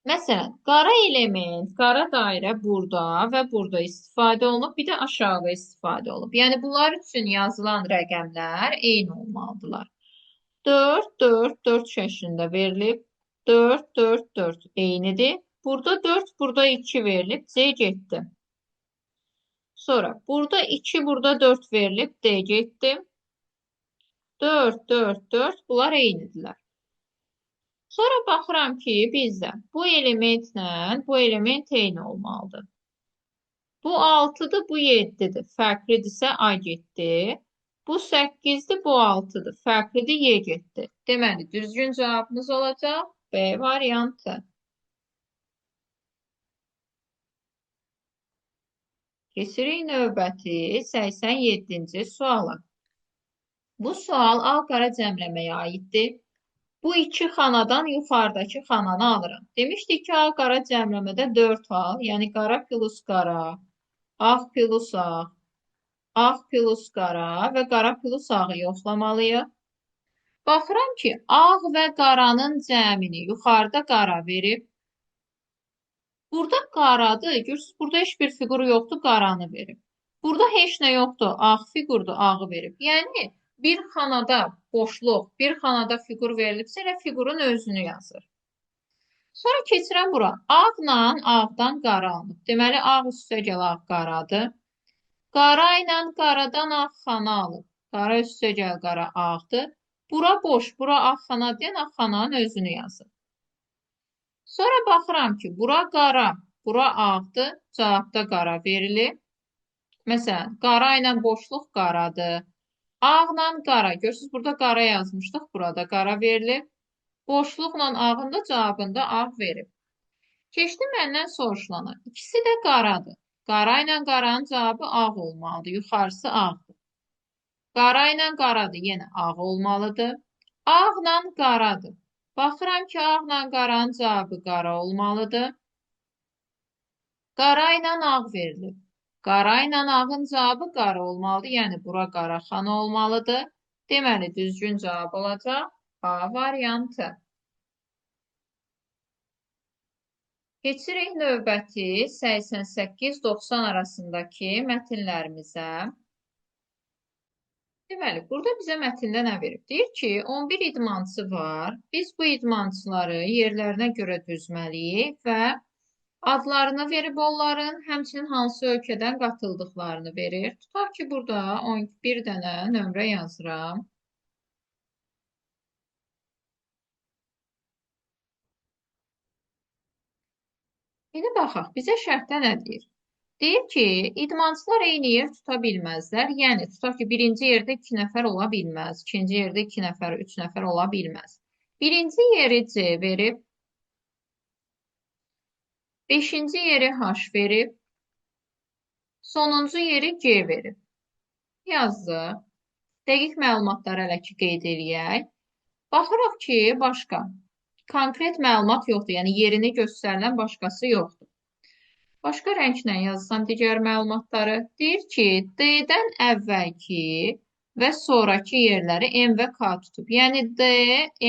məsələn, qara element, qara dairə burada və burada istifadə olunub, bir də aşağıda istifadə olunub. Yəni, bunlar üçün yazılan rəqəmlər eyni olmalıdırlar. 4, 4, 4 şəklində verilib. 4, 4, 4 eynidir. Burada 4, burada 2 verilib, C getdi. Sonra burada 2, burada 4 verilib, D getdi. 4, 4, 4 bunlar eynidirlər. Sonra baxıram ki, bizdə bu elementlə bu element eyni olmalıdır. Bu 6-dır, bu 7-dir. Fərqlidirsə A getdi. Bu 8-dir, bu 6-dır. Fərqlidir, Y getdi. Deməli, düzgün cavabımız olacaq B variantı. Keçirik növbəti 87-ci suala. Bu sual A-qara cəmləməyə aiddir. Bu iki xanadan yuxarıdakı xananı alıram. Demişdik ki, A-qara cəmləmədə 4 hal, yəni qara plus qara, ağ plus ağ plus qara və qara plus ağı yoxlamalıyıq. Baxıram ki, ağ və qaranın cəmini yuxarıda qara verib. Burada qaradır. Görürsünüz, burada heç bir fiqur yoxdur, qaranı verib. Burada heç nə yoxdur, ağ fiqurdur, ağı verib. Yəni, bir xanada boşluq, bir xanada fiqur verilibsə, elə fiqurun özünü yazır. Sonra keçirəm bura. Ağla ağdan qara alınıb. Deməli, ağ üstəgəl ağ qaradır. Qara ilə qaradan ağ xana alıb. Qara üstəgəl qara ağdır. Bura boş, bura ağ xana deyən ağ xananın özünü yazır. Sonra baxıram ki, bura qara, bura ağdır. Cavabda qara verilir. Məsələn, qara ilə boşluq qaradır. Ağla qara. Görürsünüz, burada qara yazmışdıq. Burada qara verilir. Boşluqla ağın da cavabında ağ verib. Keçdi məndən soruşulana. İkisi də qaradır. Qara ilə qaranın cavabı ağ olmalıdır. Yuxarısı ağdır. Qara ilə qaradır. Yenə ağ olmalıdır. Ağla qaradır. Baxıram ki, ağla qaranın cavabı qara olmalıdır. Qara ilə ağ verilir. Qara ilə ağın cavabı qara olmalıdır. Yəni, bura qaraxana olmalıdır. Deməli, düzgün cavab olacaq A variantı. Keçirik növbəti 88-90 arasındakı mətnlərimizə. Deməli, burada bizə mətndə nə verib? Deyir ki, 11 idmançı var. Biz bu idmançıları yerlərinə görə düzməliyik və adlarını verib onların, həmçinin hansı ölkədən qatıldıqlarını verir. Tutaq ki, burada 11 dənə nömrə yazıram. İndi baxaq, bizə şərtdə nə deyir? Deyir ki, idmançılar eyni yer tuta bilməzlər. Yəni, tutaq ki, birinci yerdə 2 nəfər ola bilməz. İkinci yerdə 2 nəfər, 3 nəfər ola bilməz. Birinci yeri C verib. Beşinci yeri H verib. Sonuncu yeri G verib. Yazdıq. Dəqiq məlumatları hələ ki qeyd eləyək. Baxırıq ki, başqa. Konkret məlumat yoxdur. Yəni, yerini göstərilən başqası yoxdur. Başqa rənglə yazsam digər məlumatları. Deyir ki, D-dən əvvəlki və sonraki yerləri M və K tutub. Yəni, D,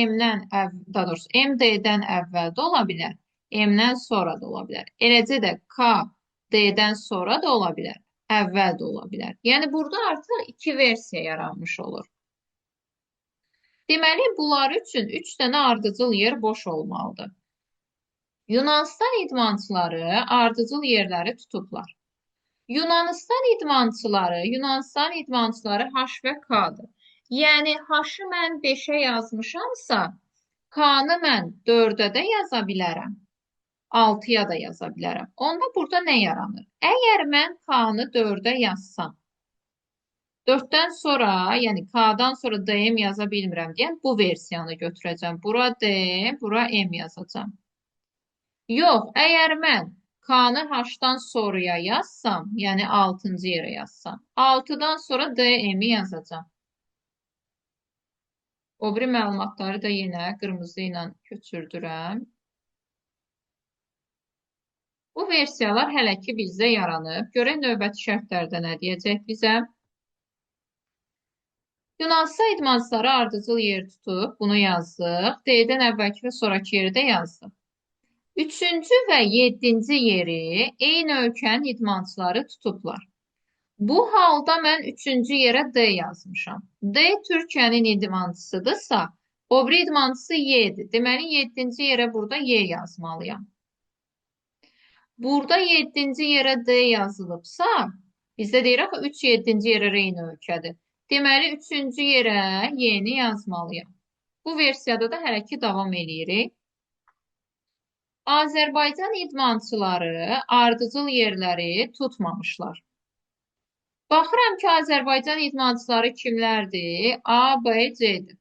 M-dən daha doğrusu, M D-dən əvvəl də ola bilər, M-dən sonra da ola bilər. Eləcə də K, D-dən sonra da ola bilər, əvvəl də ola bilər. Yəni, burada artıq 2 versiya yaranmış olur. Deməli, bunlar üçün 3 dənə ardıcıl yer boş olmalıdır. Yunanistan idmançıları ardıcıl yerləri tutublar. Yunanistan idmançıları H və K-dır. Yəni, H-ı mən 5-ə yazmışamsa, K-nı mən 4-ə də yaza bilərəm, 6-ya da yaza bilərəm. Onda burada nə yaranır? Əgər mən K-nı 4-ə yazsam, 4-dən sonra, yəni K-dan sonra D-M yaza bilmirəm deyən bu versiyanı götürəcəm. Bura D, bura M yazacam. Yox, əgər mən K-nı H-dan sonraya yazsam, yəni 6-cı yerə yazsam, 6-dan sonra D, M-i yazacam. O biri məlumatları da yenə qırmızı ilə köçürdürəm. Bu versiyalar hələ ki bizdə yaranıb. Görək növbəti şərtlərdə nə deyəcək bizə? Yunanistan idmançıları ardıcıl yer tutub, bunu yazdıq. D-dən əvvəlki və sonraki yeri də yazdıq. 3-cü və 7-ci yeri eyni ölkənin idmançıları tutublar. Bu halda mən 3-cü yerə D yazmışam. D Türkiyənin idmançısıdırsa, o biri idmançısı Y-dir. Deməli, 7-ci yerə burada Y yazmalıyam. Burada 7-ci yerə D yazılıbsa, bizdə deyir axı 3 7-ci yerə eyni ölkədir. Deməli, 3-cü yerə Y-ni yazmalıyam. Bu versiyada da hələ ki davam edirik. Azərbaycan idmançıları ardıcıl yerləri tutmamışlar. Baxıram ki, Azərbaycan idmançıları kimlərdir? A, B, C-dir.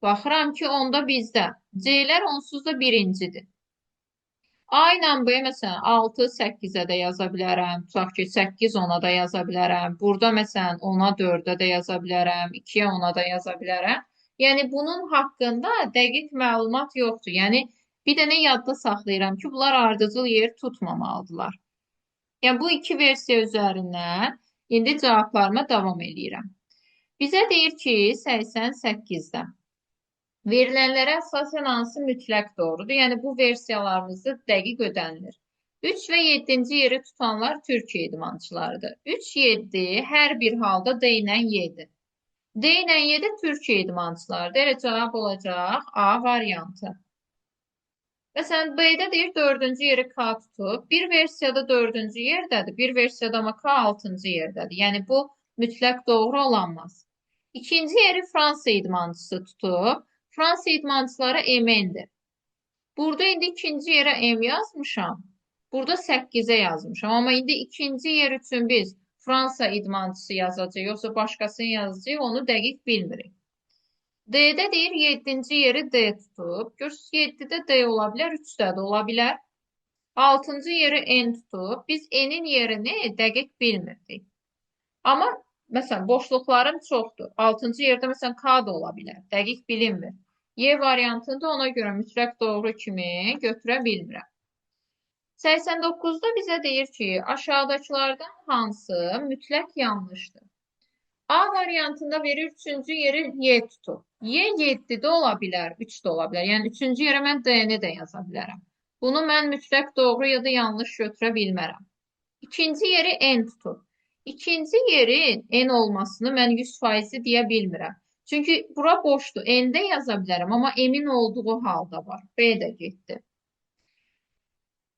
Baxıram ki, onda bizdə C-lər onsuz da birincidir. A ilə B, məsələn, 6, 8-ə də yaza bilərəm. Tutaq ki, 8, 10-a da yaza bilərəm. Burada, məsələn, 10-a 4-ə də yaza bilərəm. 2-yə 10-a da yaza bilərəm. Yəni, bunun haqqında dəqiq məlumat yoxdur. Yəni, bir dənə yadda saxlayıram ki, bunlar ardıcıl yer tutmamalıdırlar. Yəni, bu iki versiya üzərindən indi cavablarıma davam edirəm. Bizə deyir ki, 88-dən. Verilənlərə əsasən hansı mütləq doğrudur? Yəni, bu versiyalarımızda dəqiq ödənilir. 3 və 7-ci yeri tutanlar Türkiyə idmançılarıdır. 3, 7 hər bir halda D ilə Y-dir. D ilə Y də Türkiyə idmançılarıdır. Elə cavab olacaq A variantı. Məsələn, B-də deyir 4-cü yeri K tutub. Bir versiyada 4-cü yerdədir, bir versiyada amma K 6-cı yerdədir. Yəni, bu mütləq doğru olanmaz. İkinci yeri Fransa idmançısı tutub. Fransa idmançıları MN-dir. Burada indi ikinci yerə M yazmışam. Burada 8-ə yazmışam. Amma indi ikinci yer üçün biz Fransa idmançısı yazacaq, yoxsa başqasını yazacaq, onu dəqiq bilmirik. D-də deyir 7-ci yeri D tutub. Görürsünüz, 7-də D ola bilər, 3-də də ola bilər. 6-cı yeri N tutub. Biz N-in yerini dəqiq bilmirdik. Amma, məsələn, boşluqlarım çoxdur. 6-cı yerdə, məsələn, K da ola bilər. Dəqiq bilinmir. Y variantını da ona görə mütləq doğru kimi götürə bilmirəm. 89-da bizə deyir ki, aşağıdakılardan hansı mütləq yanlışdır? A variantında verir 3-cü yeri Y tutub. Y 7-də ola bilər, 3-də ola bilər. Yəni, 3-cü yerə mən D-ni də yaza bilərəm. Bunu mən mütləq doğru ya da yanlış götürə bilmərəm. İkinci yeri N tutub. İkinci yerin N olmasını mən 100% deyə bilmirəm. Çünki bura boşdur. N-də yaza bilərəm, amma M-in olduğu halda var. B də getdi.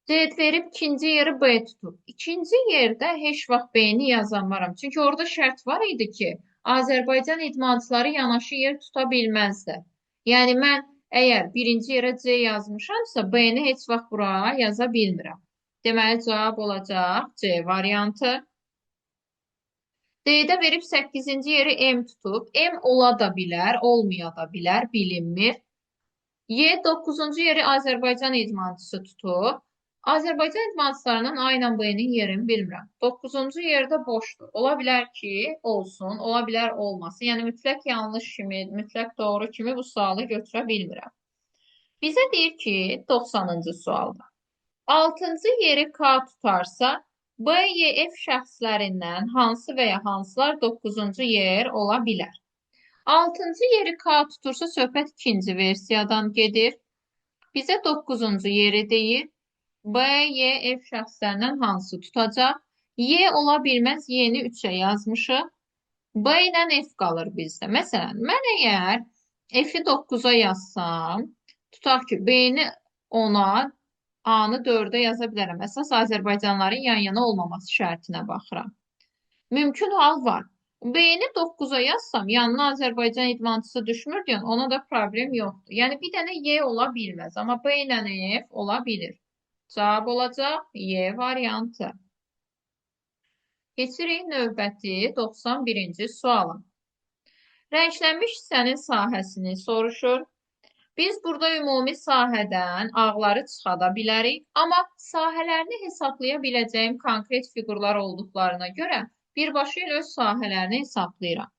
D verib ikinci yeri B tutub. İkinci yerdə heç vaxt B-ni yazamaram. Çünki orada şərt var idi ki, Azərbaycan idmançıları yanaşı yer tuta bilməzlər. Yəni, mən əgər birinci yerə C yazmışamsa, B-ni heç vaxt bura yaza bilmirəm. Deməli, cavab olacaq C variantı. D-də verib 8-ci yeri M tutub. M ola da bilər, olmaya da bilər, bilinmir. Y 9-cu yeri Azərbaycan idmançısı tutub. Azərbaycan idmançılarının A ilə B-nin yerini bilmirəm. 9-cu yerdə boşdur. Ola bilər ki, olsun, ola bilər olmasın. Yəni, mütləq yanlış kimi, mütləq doğru kimi bu sualı götürə bilmirəm. Bizə deyir ki, 90-cı sualda. 6-cı yeri K tutarsa, B, Y, F şəxslərindən hansı və ya hansılar 9-cu yer ola bilər? 6-cı yeri K tutursa, söhbət ikinci versiyadan gedir. Bizə 9-cu yeri deyir. B, Y, F şəxslərindən hansı tutacaq? Y ola bilməz, Y-ni 3-ə yazmışıq. B ilə F qalır bizdə. Məsələn, mən əgər F-i 9-a yazsam, tutaq ki, B-ni 10-a, A-nı 4-ə yaza bilərəm. Əsas Azərbaycanların yan-yana olmaması şərtinə baxıram. Mümkün hal var. B-ni 9-a yazsam, yanına Azərbaycan idmançısı düşmür deyən, ona da problem yoxdur. Yəni, bir dənə Y ola bilməz, amma B ilə F ola bilir. Cavab olacaq Y variantı. Keçirik növbəti 91-ci suala. Rənglənmiş hissənin sahəsini soruşur. Biz burada ümumi sahədən ağları çıxada bilərik, amma sahələrini hesablaya biləcəyim konkret fiqurlar olduqlarına görə birbaşa ilə öz sahələrini hesablayıram.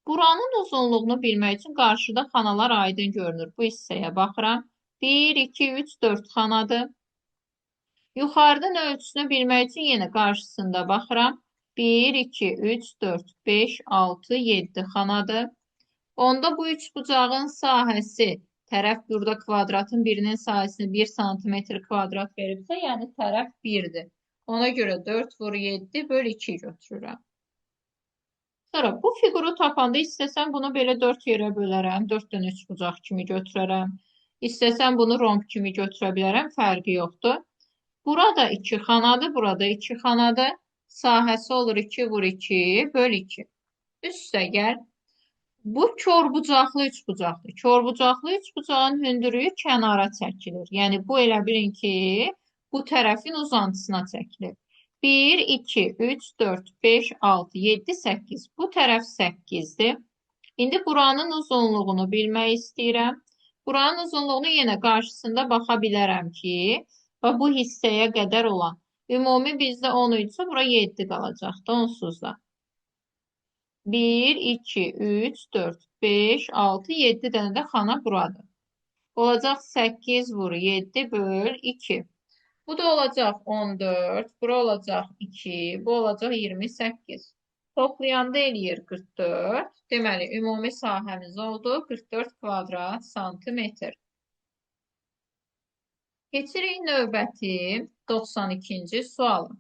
Buranın uzunluğunu bilmək üçün qarşıda xanalar aydın görünür. Bu hissəyə baxıram. 1, 2, 3, 4 xanadır. Yuxarıdan ölçüsünü bilmək üçün yenə qarşısında baxıram. 1, 2, 3, 4, 5, 6, 7 xanadır. Onda bu üç bucağın sahəsi, tərəf burada kvadratın birinin sahəsini 1 cm kvadrat veribsə, yəni tərəf 1-dir. Ona görə 4 vur 7 böl 2 götürürəm. Sonra bu fiquru tapanda istəsəm bunu belə 4 yerə bölərəm. 4-dən 3 bucaq kimi götürərəm. İstəsəm bunu romb kimi götürə bilərəm. Fərqi yoxdur. Burada 2 xanadır, burada 2 xanadır. Sahəsi olur 2 vur 2 böl 2. Üstə gəl. Bu körbucaqlı üçbucaqdır. Körbucaqlı üçbucağın hündürlüyü kənara çəkilir. Yəni, bu elə bilin ki, bu tərəfin uzantısına çəkilir. 1, 2, 3, 4, 5, 6, 7, 8. Bu tərəf 8-dir. İndi buranın uzunluğunu bilmək istəyirəm. Buranın uzunluğunu yenə qarşısında baxa bilərəm ki, bu hissəyə qədər olan. Ümumi bizdə 10 isə bura 7 qalacaqdır, onsuz da. 1, 2, 3, 4, 5, 6, 7 dənə də xana buradır. Olacaq 8 vur 7 böl 2. Bu da olacaq 14, bura olacaq 2, bu olacaq 28. Toplayanda eləyir 44. Deməli, ümumi sahəmiz oldu 44 kvadrat santimetr. Keçirik növbəti 92-ci suala.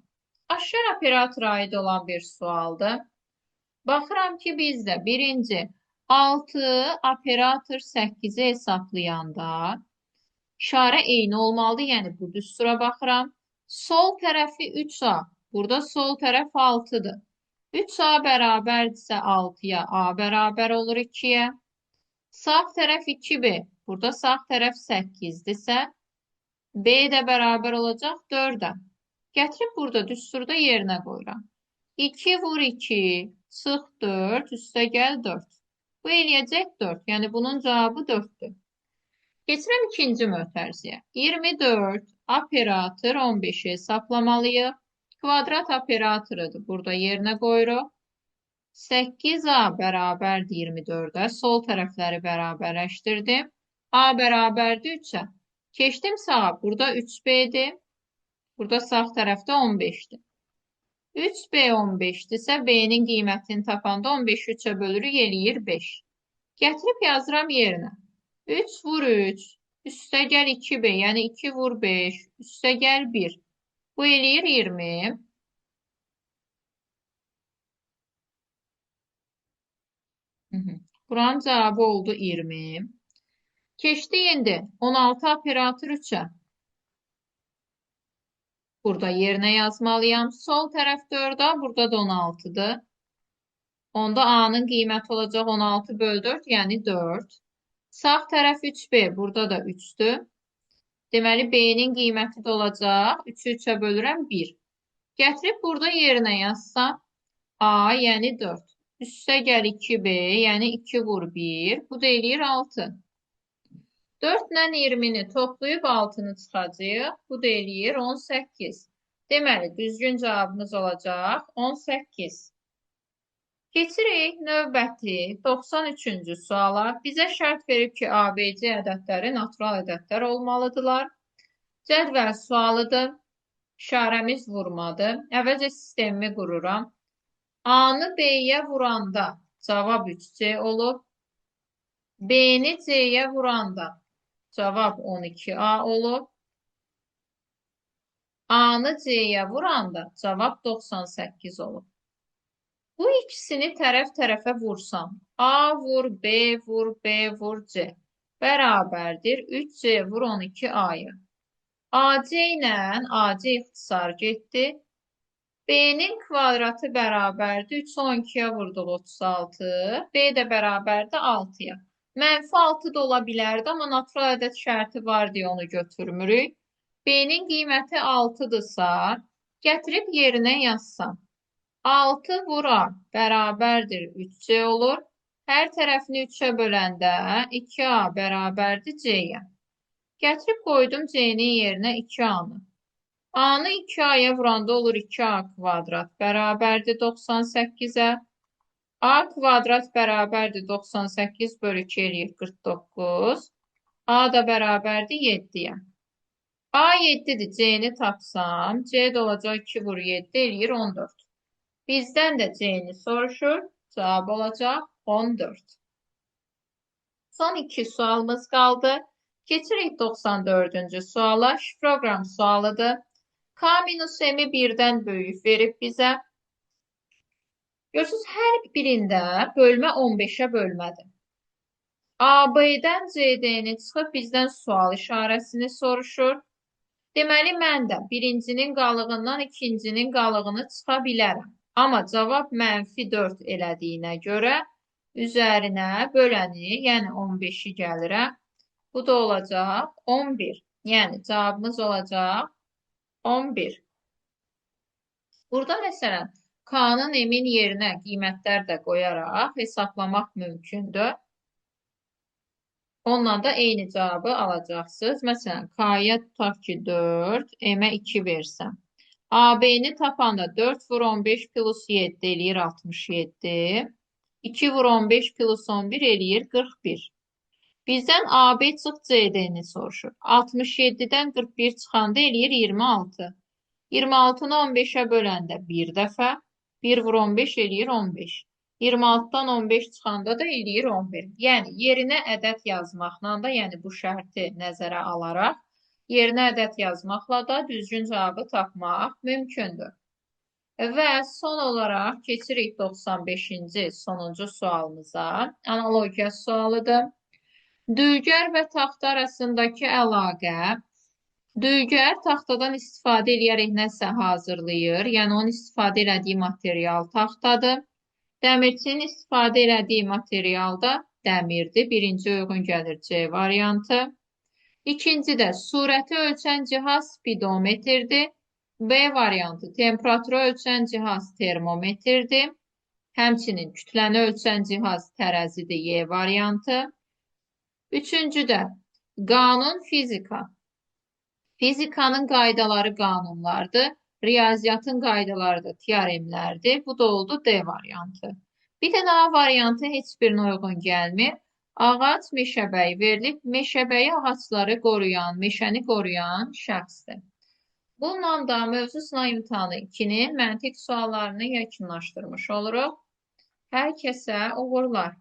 Aşağı operatora aid olan bir sualdır. Baxıram ki, bizdə birinci 6 operator 8-i hesablayanda işarə eyni olmalıdır. Yəni, bu düstura baxıram. Sol tərəfi 3A. Burada sol tərəf 6-dır. 3A bərabərdirsə 6-ya, A bərabər olur 2-yə. Sağ tərəf 2B. Burada sağ tərəf 8-dirsə, B də bərabər olacaq 4-ə. Gətirib burada düsturda yerinə qoyuram. 2 vur 2, çıx 4, üstə gəl 4. Bu eləyəcək 4. Yəni, bunun cavabı 4-dür. Keçirəm ikinci mötərizəyə. 24 operator 15-i hesaplamalıyıq. Kvadrat operatorudur. Burada yerinə qoyuruq. 8A bərabərdir 24-ə. Sol tərəfləri bərabərləşdirdim. A bərabərdir 3-ə. Keçdim sağa. Burada 3B'dir. Burada sağ tərəfdə 15'dir. 3B 15'dirsə, B'nin qiymətini tapanda 15'i 3'ə bölürük, eləyir 5. Gətirib yazıram yerinə. 3 vur 3, üstə gəl 2B, yəni 2 vur 5, üstə gəl 1. Bu eləyir 20. Buranın cavabı oldu 20. Keçdi indi 16 operator 3'ə. Burada yerinə yazmalıyam. Sol tərəf 4A, burada da 16'dır. Onda A'nın qiyməti olacaq 16 böl 4, yəni 4. Sağ tərəf 3B, burada da 3'dür. Deməli, B'nin qiyməti də olacaq. 3'ü 3'ə bölürəm 1. Gətirib burada yerinə yazsam, A, yəni 4. Üstə gəl 2B, yəni 2 vur 1. Bu da eləyir 6. 4 ilə 20'ni toplayıb 6'nı çıxacaq. Bu da eləyir 18. Deməli, düzgün cavabımız olacaq 18. Keçirik növbəti 93-cü suala. Bizə şərt verib ki, ABC ədədləri natural ədədlər olmalıdırlar. Cədvəl sualıdır. İşarəmiz vurmadır. Əvvəlcə sistemimi qururam. A-nı B-yə vuranda cavab 3C olub. B-ni C-yə vuranda cavab 12A olub. A-nı C-yə vuranda cavab 98 olub. Bu ikisini tərəf-tərəfə vursam, A vur, B vur, B vur, C bərabərdir 3C vur 12A'ya. AC ilə AC ixtisar getdi. B'nin kvadratı bərabərdir 3, 12'yə vurduq 36. B də bərabərdir 6'ya. Mənfi 6 da ola bilərdi, amma natural ədəd şərti var deyə onu götürmürük. B'nin qiyməti 6'dırsa, gətirib yerinə yazsam. 6 vur A bərabərdir 3C olur. Hər tərəfini 3'ə böləndə 2A bərabərdir C-yə. Gətirib qoydum C-nin yerinə 2A'nı. A-nı 2A'ya vuranda olur 2A kvadrat bərabərdir 98'ə. A kvadrat bərabərdir 98 bölü 2 eləyir 49. A da bərabərdir 7'yə. A 7'dir, C-ni tapsam, C də olacaq 2 vur 7 eləyir 14. Bizdən də C-ni soruşur, cavab olacaq 14. Son 2 sualımız qaldı. Keçirik 94-cü suala. Şifroqram sualıdır. K minus M-i 1-dən böyük verib bizə. Görürsünüz, hər birində bölmə 15'ə bölmədir. AB-dən CD-ni çıxıb bizdən sual işarəsini soruşur. Deməli, mən də birincinin qalığından ikincinin qalığını çıxa bilərəm. Amma cavab mənfi 4 elədiyinə görə üzərinə böləni, yəni 15'i gəlirəm. Bu da olacaq 11. Yəni cavabımız olacaq 11. Burada məsələn, K-nın M-in yerinə qiymətlər də qoyaraq hesablamaq mümkündür. Onunla da eyni cavabı alacaqsınız. Məsələn, K-ya tutaq ki 4, M-ə 2 versəm. AB-ni tapanda 4 vur 15 plus 7 eləyir 67. 2 vur 15 plus 11 eləyir 41. Bizdən AB çıx CD-ni soruşur. 67'dən 41 çıxanda eləyir 26. 26'nı 15'ə böləndə bir dəfə. 1 vur 15 eləyir 15. 26-dan 15 çıxanda da eləyir 11. Yəni, yerinə ədəd yazmaqla da, yəni bu şərti nəzərə alaraq, yerinə ədəd yazmaqla da düzgün cavabı tapmaq mümkündür. Və son olaraq keçirik 95-ci sonuncu sualımıza. Analogiya sualıdır. Düygər və taxta arasındakı əlaqə. Düygər taxtadan istifadə edərək nəsə hazırlayır. Yəni, onun istifadə elədiyi material taxtadır. Dəmirçinin istifadə elədiyi material da dəmirdir. Birinci uyğun gəlir C variantı. İkinci də surəti ölçən cihaz spidometrdir. B variantı temperaturu ölçən cihaz termometrdir. Həmçinin kütləni ölçən cihaz tərəzidir. Y variantı. Üçüncü də qanun fizika. Fizikanın qaydaları qanunlardır. Riyaziyyatın qaydaları da teoremlərdir. Bu da oldu D variantı. Bir dənə A variantı heç birinə uyğun gəlmir. Ağac meşəbəyi verilib. Meşəbəyi ağacları qoruyan, meşəni qoruyan şəxsdir. Bununla da mövzu sınav imtahanı 2-nin məntiq suallarını yekunlaşdırmış oluruq. Hər kəsə uğurlar.